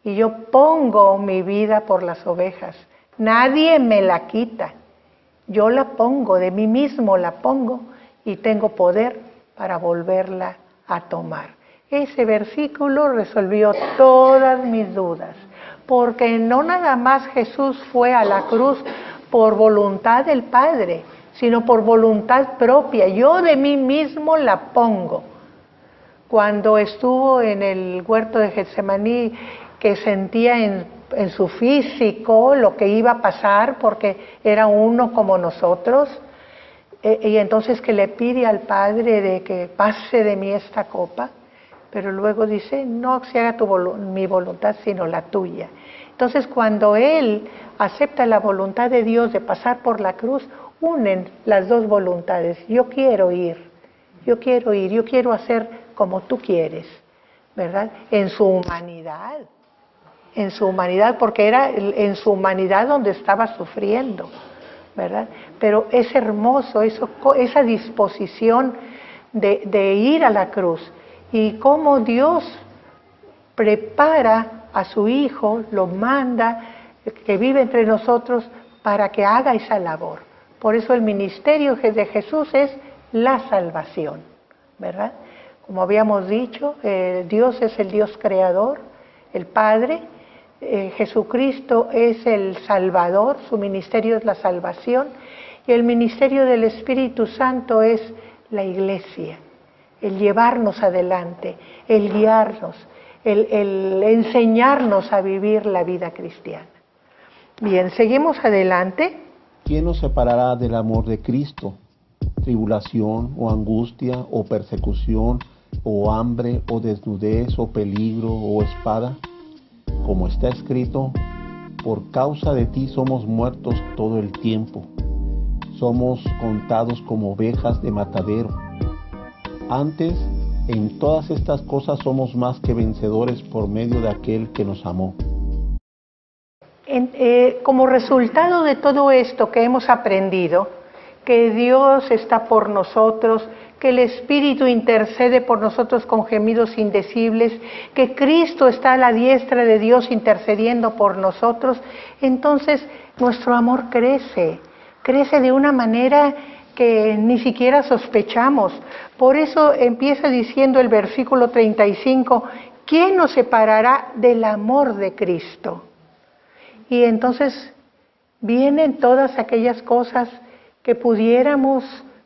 Y yo pongo mi vida por las ovejas. Nadie me la quita. Yo la pongo, de mí mismo la pongo y tengo poder para volverla a tomar. Ese versículo resolvió todas mis dudas, porque no nada más Jesús fue a la cruz por voluntad del Padre, sino por voluntad propia. Yo de mí mismo la pongo. Cuando estuvo en el huerto de Getsemaní, que sentía en su físico lo que iba a pasar porque era uno como nosotros, y entonces que le pide al Padre de que pase de mí esta copa, pero luego dice, no se haga mi voluntad sino la tuya. Entonces cuando él acepta la voluntad de Dios de pasar por la cruz, unen las dos voluntades. Yo quiero ir, yo quiero hacer como tú quieres, ¿verdad? En su humanidad, porque era en su humanidad donde estaba sufriendo, ¿verdad? Pero es hermoso esa disposición de ir a la cruz y cómo Dios prepara a su Hijo, lo manda, que vive entre nosotros para que haga esa labor. Por eso el ministerio de Jesús es la salvación, ¿verdad? Como habíamos dicho, Dios es el Dios creador, el Padre. Jesucristo es el Salvador, su ministerio es la salvación, y el ministerio del Espíritu Santo es la Iglesia, el llevarnos adelante, el guiarnos, el enseñarnos a vivir la vida cristiana. Bien, seguimos adelante. ¿Quién nos separará del amor de Cristo? ¿Tribulación o angustia o persecución o hambre o desnudez o peligro o espada? Como está escrito, por causa de ti somos muertos todo el tiempo, somos contados como ovejas de matadero. Antes, en todas estas cosas somos más que vencedores por medio de aquel que nos amó. Como resultado de todo esto que hemos aprendido, que Dios está por nosotros, que el Espíritu intercede por nosotros con gemidos indecibles, que Cristo está a la diestra de Dios intercediendo por nosotros, entonces nuestro amor crece de una manera que ni siquiera sospechamos. Por eso empieza diciendo el versículo 35, ¿quién nos separará del amor de Cristo? Y entonces vienen todas aquellas cosas que pudiéramos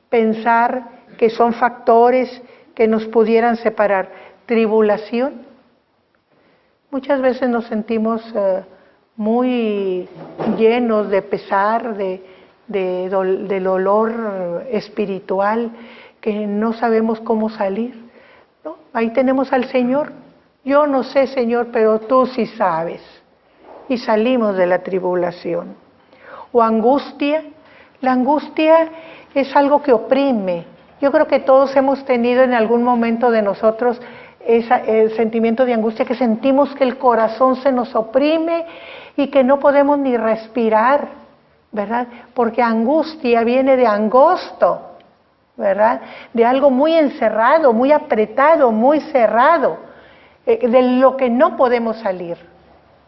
pensar que son factores que nos pudieran separar. Tribulación. Muchas veces nos sentimos muy llenos de pesar, de dolor espiritual, que no sabemos cómo salir, ¿no? Ahí tenemos al Señor. Yo no sé, Señor, pero tú sí sabes. Y salimos de la tribulación. O angustia. La angustia es algo que oprime. Yo creo que todos hemos tenido en algún momento de nosotros el sentimiento de angustia, que sentimos que el corazón se nos oprime y que no podemos ni respirar, ¿verdad? Porque angustia viene de angosto, ¿verdad? De algo muy encerrado, muy apretado, muy cerrado, de lo que no podemos salir,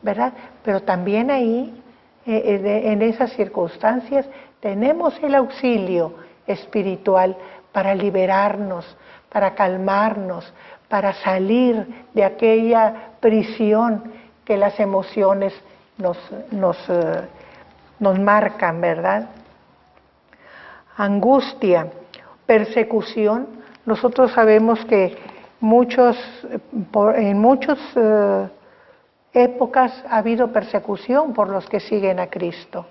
¿verdad? Pero también ahí, en esas circunstancias, tenemos el auxilio espiritual para liberarnos, para calmarnos, para salir de aquella prisión que las emociones nos marcan, ¿verdad? Angustia, persecución. Nosotros sabemos que en muchas épocas ha habido persecución por los que siguen a Cristo.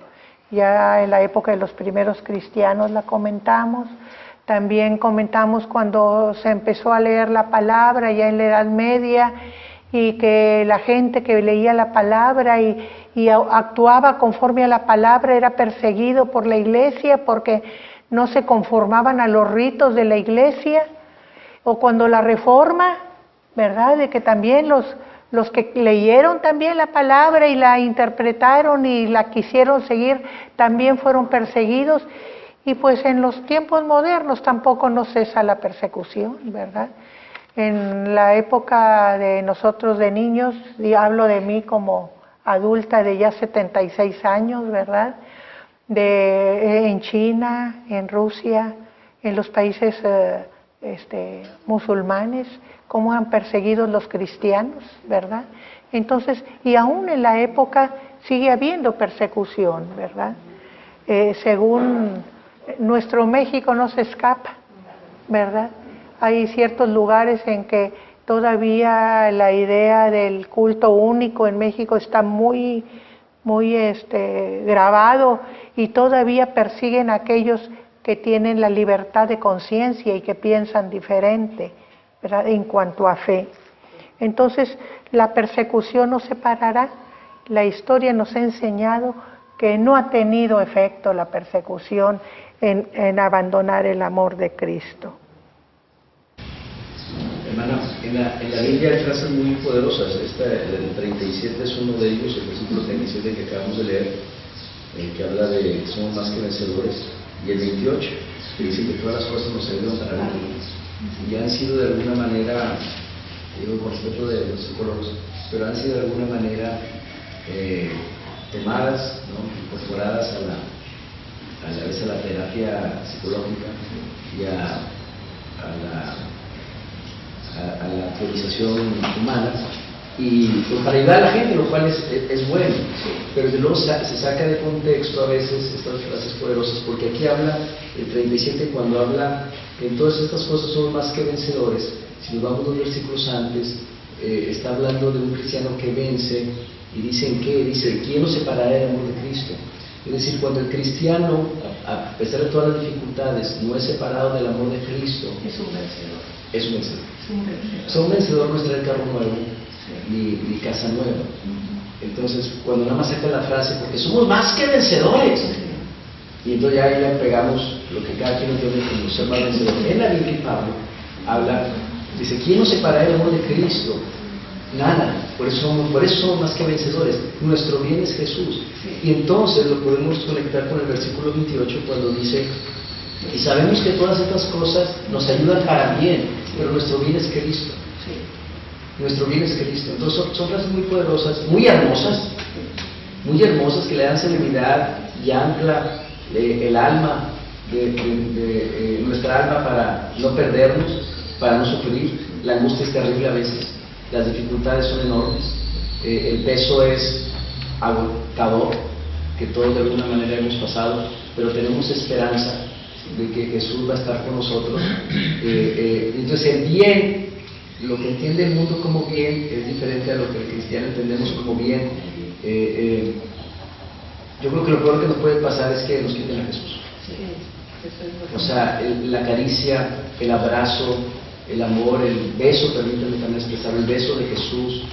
Ya en la época de los primeros cristianos la comentamos. También comentamos cuando se empezó a leer la palabra ya en la Edad Media, y que la gente que leía la palabra y actuaba conforme a la palabra era perseguido por la iglesia porque no se conformaban a los ritos de la iglesia, o cuando la Reforma, ¿verdad?, de que también los que leyeron también la palabra y la interpretaron y la quisieron seguir también fueron perseguidos. Y pues en los tiempos modernos tampoco no cesa la persecución, ¿verdad? En la época de nosotros de niños, y hablo de mí como adulta de ya 76 años, ¿verdad? En China, en Rusia, en los países musulmanes, cómo han perseguido los cristianos, ¿verdad? Entonces, y aún en la época sigue habiendo persecución, ¿verdad? Según nuestro México no se escapa, ¿verdad? Hay ciertos lugares en que todavía la idea del culto único en México está muy grabado y todavía persiguen a aquellos que tienen la libertad de conciencia y que piensan diferente, ¿verdad?, en cuanto a fe. Entonces, la persecución no se parará. La historia nos ha enseñado que no ha tenido efecto la persecución en abandonar el amor de Cristo. Hermana, en la Biblia hay frases muy poderosas. Esta del 37 es uno de ellos, el versículo 37 que acabamos de leer, que habla de que somos más que vencedores, y el 28, que dice que todas las cosas nos ayudan para la vida, y han sido de alguna manera, digo con respeto de los psicólogos, pero han sido de alguna manera tomadas, ¿no?, incorporadas a la terapia psicológica y a la actualización humana, y para ayudar a la gente, lo cual es bueno, pero de luego se saca de contexto a veces estas frases poderosas, porque aquí habla el 37, cuando habla que en todas estas cosas somos más que vencedores. Si nos vamos 2 versículos antes, está hablando de un cristiano que vence, y dice en qué, dice, ¿quién nos separará del amor de Cristo? Es decir, cuando el cristiano, a pesar de todas las dificultades, no es separado del amor de Cristo, Es un vencedor. es un vencedor. Es un vencedor. O sea, un vencedor no es traer carro nuevo, ni casa nueva. Entonces, cuando nada más saca la frase, porque somos más que vencedores, y entonces ya ahí le pegamos lo que cada quien entiende como ser más vencedor. En la Biblia, Pablo habla, dice, ¿quién nos separará del amor de Cristo? Nada, por eso somos más que vencedores. Nuestro bien es Jesús. Y entonces lo podemos conectar con el versículo 28 cuando dice, y sabemos que todas estas cosas nos ayudan para bien, pero nuestro bien es Cristo. Nuestro bien es Cristo. Entonces son frases muy poderosas, muy hermosas que le dan serenidad y ancla el alma, de nuestra alma, para no perdernos, para no sufrir. La angustia es terrible a veces, las dificultades son enormes, el peso es agotador, que todos de alguna manera hemos pasado, pero tenemos esperanza de que Jesús va a estar con nosotros. Entonces el bien, lo que entiende el mundo como bien, es diferente a lo que el cristiano entendemos como bien. Yo creo que lo peor que nos puede pasar es que nos quiten a Jesús. O sea, la caricia, el abrazo, el amor, el beso, permítanme también expresar, el beso de Jesús,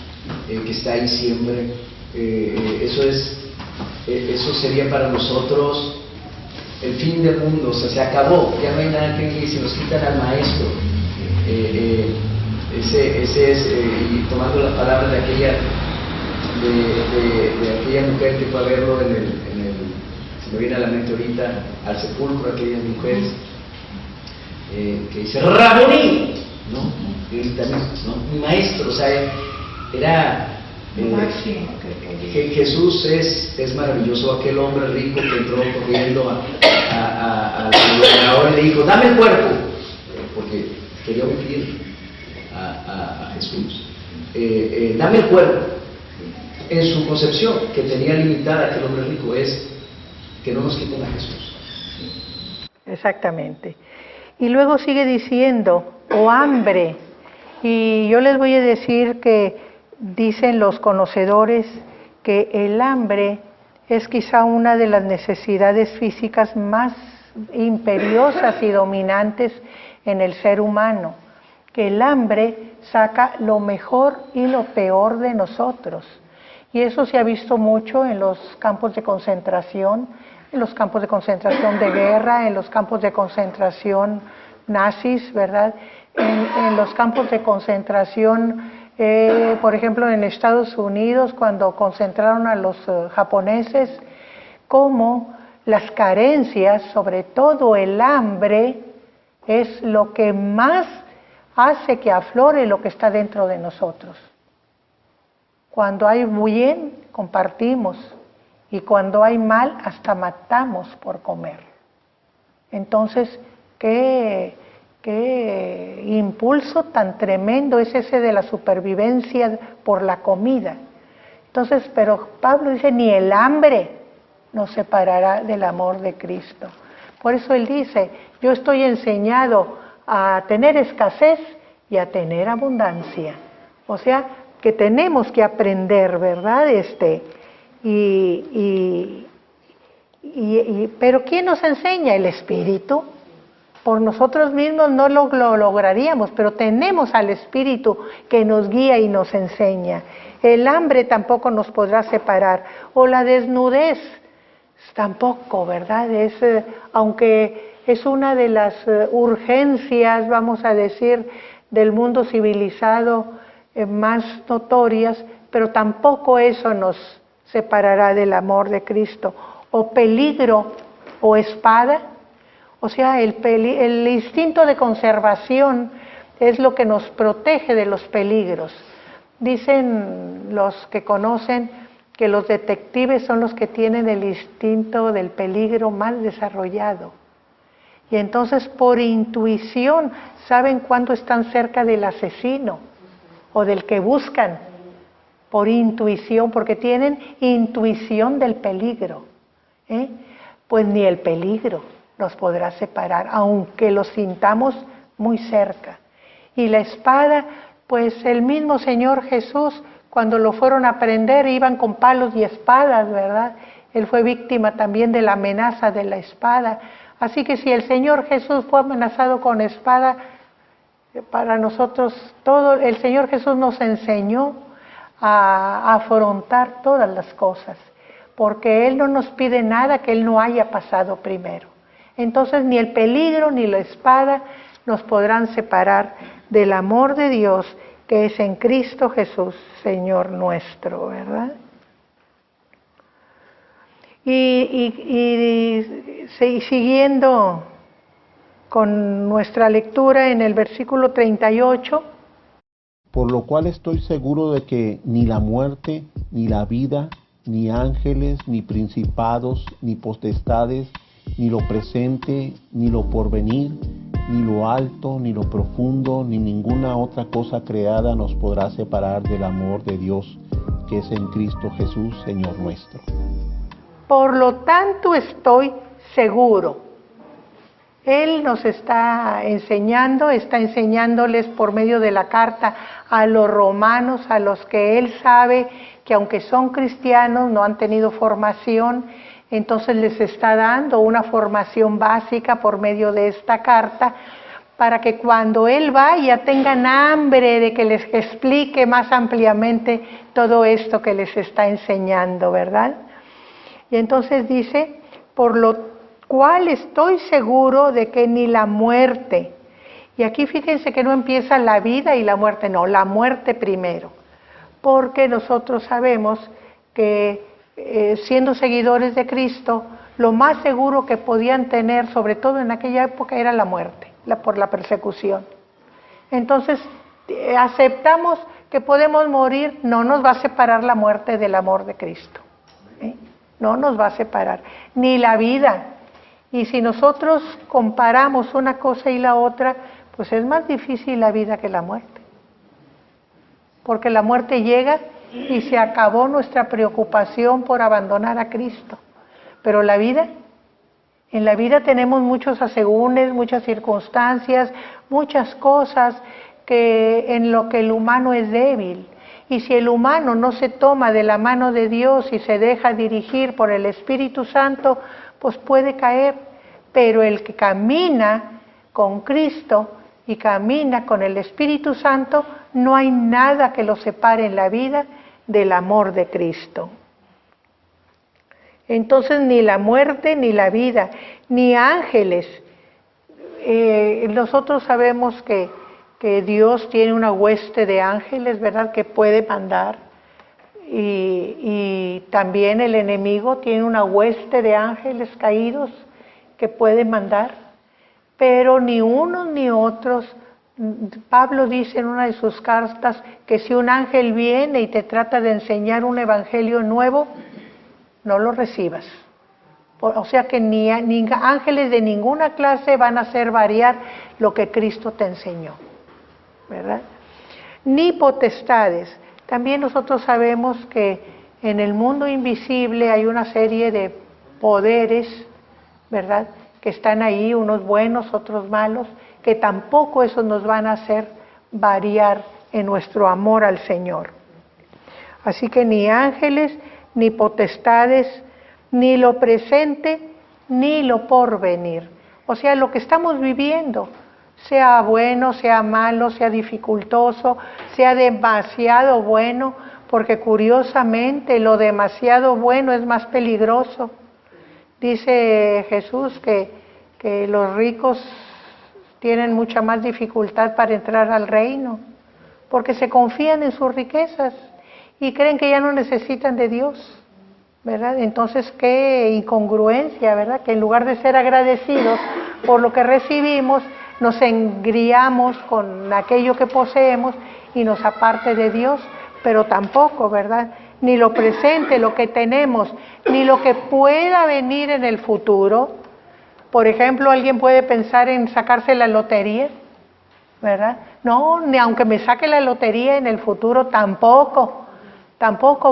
que está ahí siempre, eso sería para nosotros el fin del mundo. O sea, se acabó, ya no hay nada que ir, si nos quitan al Maestro. Ese es, y tomando las palabras de aquella mujer que fue a verlo se me viene a la mente ahorita, al sepulcro, aquellas mujeres, que dice Raboní, ¿no? Y también, ¿no? Mi maestro, o sea, era que Jesús es maravilloso. Aquel hombre rico que entró corriendo al gobernador y le dijo, dame el cuerpo, porque quería omitir a Jesús, dame el cuerpo. En su concepción, que tenía limitada aquel hombre rico, es que no nos quiten a Jesús. Exactamente. Y luego sigue diciendo, o hambre. Y yo les voy a decir que dicen los conocedores que el hambre es quizá una de las necesidades físicas más imperiosas y dominantes en el ser humano. que el hambre saca lo mejor y lo peor de nosotros. Y eso se ha visto mucho en los campos de concentración, en los campos de concentración de guerra, en los campos de concentración nazis, ¿verdad? En los campos de concentración, por ejemplo, en Estados Unidos, cuando concentraron a los japoneses, como las carencias, sobre todo el hambre, es lo que más hace que aflore lo que está dentro de nosotros. Cuando hay bien, compartimos, y cuando hay mal, hasta matamos por comer. Entonces, qué impulso tan tremendo es ese de la supervivencia por la comida. Entonces, pero Pablo dice, ni el hambre nos separará del amor de Cristo. Por eso él dice, yo estoy enseñado a tener escasez y a tener abundancia. O sea, que tenemos que aprender, ¿verdad? Pero ¿quién nos enseña? El Espíritu. Por nosotros mismos no lo lograríamos, pero tenemos al Espíritu que nos guía y nos enseña. El hambre tampoco nos podrá separar, o la desnudez tampoco, ¿verdad? Aunque es una de las urgencias, vamos a decir, del mundo civilizado más notorias, pero tampoco eso nos separará del amor de Cristo. O peligro o espada, o sea, el instinto de conservación es lo que nos protege de los peligros. Dicen los que conocen que los detectives son los que tienen el instinto del peligro más desarrollado. Y entonces por intuición saben cuándo están cerca del asesino o del que buscan, por intuición, porque tienen intuición del peligro. Pues ni el peligro nos podrá separar, aunque lo sintamos muy cerca. Y la espada, pues el mismo Señor Jesús, cuando lo fueron a prender, iban con palos y espadas, ¿verdad? Él fue víctima también de la amenaza de la espada. Así que si el Señor Jesús fue amenazado con espada, para nosotros el Señor Jesús nos enseñó a afrontar todas las cosas, porque Él no nos pide nada que Él no haya pasado primero. Entonces ni el peligro ni la espada nos podrán separar del amor de Dios que es en Cristo Jesús, Señor nuestro, ¿verdad? Y siguiendo con nuestra lectura en el versículo 38. Por lo cual estoy seguro de que ni la muerte, ni la vida, ni ángeles, ni principados, ni potestades, ni lo presente, ni lo porvenir, ni lo alto, ni lo profundo, ni ninguna otra cosa creada nos podrá separar del amor de Dios, que es en Cristo Jesús, Señor nuestro. Por lo tanto estoy seguro. Él nos está enseñándoles por medio de la carta a los romanos, a los que él sabe que aunque son cristianos no han tenido formación, entonces les está dando una formación básica por medio de esta carta para que cuando él vaya tengan hambre de que les explique más ampliamente todo esto que les está enseñando, ¿verdad? Y entonces dice, por lo cual estoy seguro de que ni la muerte, y aquí fíjense que no empieza la vida y la muerte, no, la muerte primero, porque nosotros sabemos que siendo seguidores de Cristo, lo más seguro que podían tener, sobre todo en aquella época, era la muerte, por la persecución. Entonces, aceptamos que podemos morir, no nos va a separar la muerte del amor de Cristo, no nos va a separar, ni la vida. Y si nosotros comparamos una cosa y la otra, pues es más difícil la vida que la muerte. Porque la muerte llega y se acabó nuestra preocupación por abandonar a Cristo. Pero la vida, en la vida tenemos muchos asegúnes, muchas circunstancias, muchas cosas en lo que el humano es débil. Y si el humano no se toma de la mano de Dios y se deja dirigir por el Espíritu Santo, pues puede caer, pero el que camina con Cristo y camina con el Espíritu Santo, no hay nada que lo separe en la vida del amor de Cristo. Entonces ni la muerte, ni la vida, ni ángeles. Nosotros sabemos que Dios tiene una hueste de ángeles, ¿verdad?, que puede mandar. Y también el enemigo tiene una hueste de ángeles caídos que puede mandar. Pero ni unos ni otros. Pablo dice en una de sus cartas que si un ángel viene y te trata de enseñar un evangelio nuevo, no lo recibas. O sea que ni ángeles de ninguna clase van a hacer variar lo que Cristo te enseñó, ¿verdad? Ni potestades. También nosotros sabemos que en el mundo invisible hay una serie de poderes, ¿verdad?, que están ahí, unos buenos, otros malos, que tampoco esos nos van a hacer variar en nuestro amor al Señor. Así que ni ángeles, ni potestades, ni lo presente, ni lo porvenir. O sea, lo que estamos viviendo, sea bueno, sea malo, sea dificultoso, sea demasiado bueno, porque curiosamente lo demasiado bueno es más peligroso. Dice Jesús que los ricos tienen mucha más dificultad para entrar al reino, porque se confían en sus riquezas y creen que ya no necesitan de Dios, ¿verdad? Entonces, qué incongruencia, ¿verdad? Que en lugar de ser agradecidos por lo que recibimos, nos engriamos con aquello que poseemos y nos aparte de Dios, pero tampoco, ¿verdad? Ni lo presente, lo que tenemos, ni lo que pueda venir en el futuro. Por ejemplo, alguien puede pensar en sacarse la lotería, ¿verdad? No, ni aunque me saque la lotería en el futuro, tampoco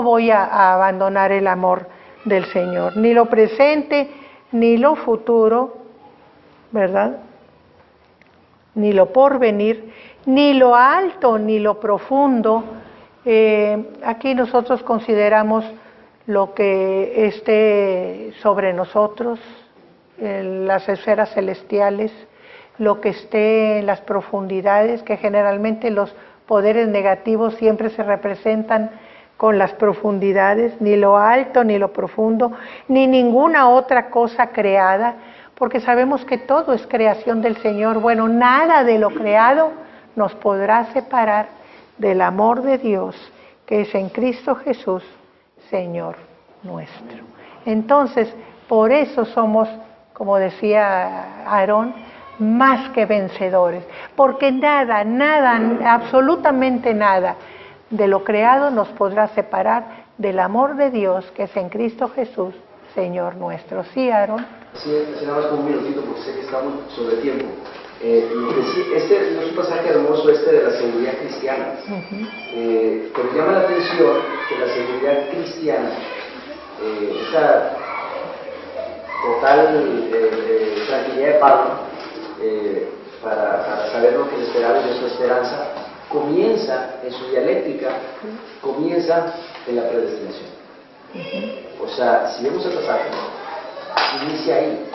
voy a abandonar el amor del Señor. Ni lo presente, ni lo futuro, ¿verdad?, ni lo porvenir, ni lo alto, ni lo profundo. Aquí nosotros consideramos lo que esté sobre nosotros, en las esferas celestiales, lo que esté en las profundidades, que generalmente los poderes negativos siempre se representan con las profundidades, ni lo alto, ni lo profundo, ni ninguna otra cosa creada, porque sabemos que todo es creación del Señor. Bueno, nada de lo creado nos podrá separar del amor de Dios, que es en Cristo Jesús, Señor nuestro. Entonces, por eso somos, como decía Aarón, más que vencedores, porque nada, absolutamente nada de lo creado nos podrá separar del amor de Dios, que es en Cristo Jesús, Señor nuestro. ¿Sí, Aarón? Sí, nada más como un minutito, porque sé que estamos sobre tiempo. Este no es un pasaje hermoso, de la seguridad cristiana, pero llama la atención que la seguridad cristiana, esa total tranquilidad de Pablo, para saber lo que le esperaba y de su esperanza, comienza en su dialéctica, comienza en la predestinación. O sea, si vemos el pasaje, inicia ahí.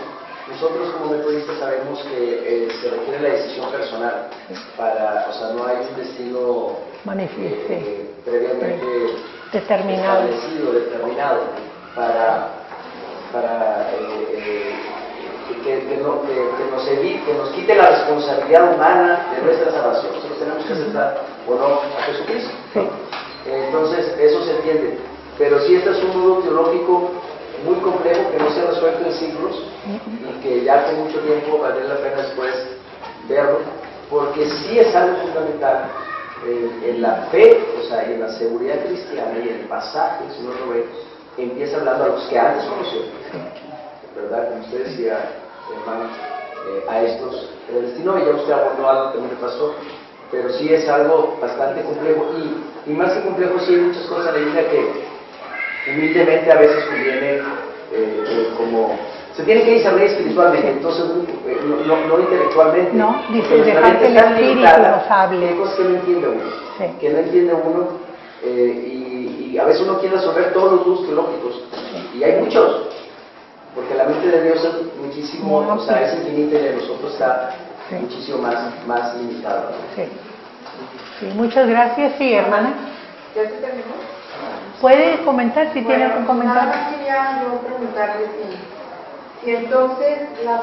Nosotros como metodistas sabemos que se requiere la decisión personal para, o sea, no hay un destino previamente determinado para que nos quite la responsabilidad humana de nuestra salvación. Nosotros tenemos que aceptar o no a Jesucristo. Sí. Entonces, eso se entiende. Pero sí, este es un nudo teológico muy complejo que no se ha resuelto en siglos y que ya con mucho tiempo vale la pena después verlo, porque sí es algo fundamental en la fe, o sea, en la seguridad cristiana, y en el pasaje, el Señor lo ve, empieza hablando a los que antes conocieron, ¿verdad? Como usted decía, hermano, a estos predestinó, y ya usted abordó algo que no le pasó, pero sí es algo bastante complejo, y más que complejo, sí hay muchas cosas en la Biblia que humildemente a veces conviene como se tiene que discernir espiritualmente, entonces no intelectualmente. No, dice dejar que el Espíritu nos hable. Hay cosas que no entiende uno, que no entiende uno, y a veces uno quiere resolver todos los nudos teológicos, y hay muchos, porque la mente de Dios es muchísimo, o sea, es infinita, y de nosotros está muchísimo más limitado. Sí. Sí, muchas gracias. Sí, hermana. ¿Ya se terminó? ¿Puede comentar si tiene algún comentario? Nada más quería yo preguntarle si entonces la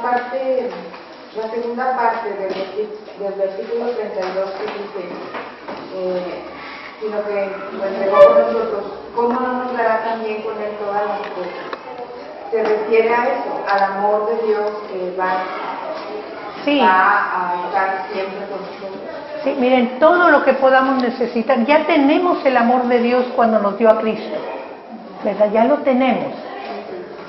segunda parte del versículo 32 que dice, sino que lo entregó con nosotros, ¿cómo no nos dará también con él todas las cosas? Se refiere a eso, al amor de Dios que va a estar siempre con nosotros. Sí, miren, todo lo que podamos necesitar, ya tenemos el amor de Dios cuando nos dio a Cristo, ¿verdad? Ya lo tenemos,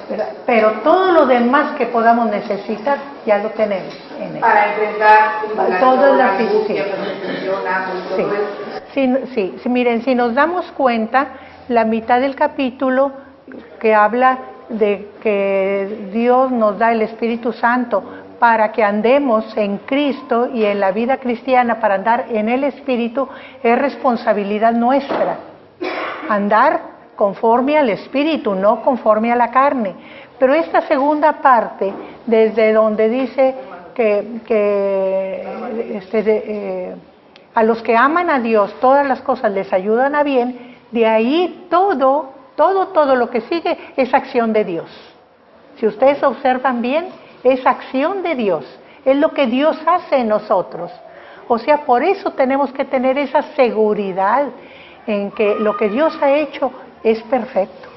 ¿verdad? Pero todo lo demás que podamos necesitar, ya lo tenemos en él. Para enfrentar todas las angustia, sí, miren, si nos damos cuenta, la mitad del capítulo que habla de que Dios nos da el Espíritu Santo para que andemos en Cristo y en la vida cristiana, para andar en el Espíritu, es responsabilidad nuestra. Andar conforme al Espíritu, no conforme a la carne. Pero esta segunda parte, desde donde dice a los que aman a Dios, todas las cosas les ayudan a bien, de ahí todo lo que sigue es acción de Dios. Si ustedes observan bien, es acción de Dios, es lo que Dios hace en nosotros. O sea, por eso tenemos que tener esa seguridad en que lo que Dios ha hecho es perfecto,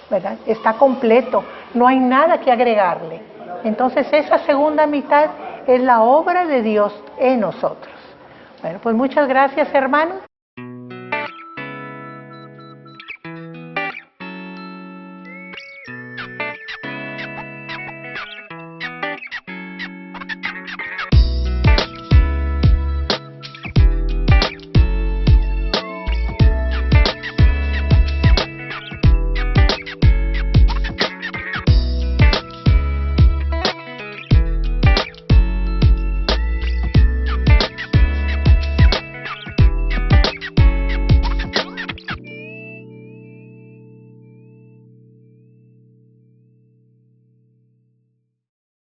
¿verdad? Está completo, no hay nada que agregarle. Entonces esa segunda mitad es la obra de Dios en nosotros. Bueno, pues muchas gracias, hermanos.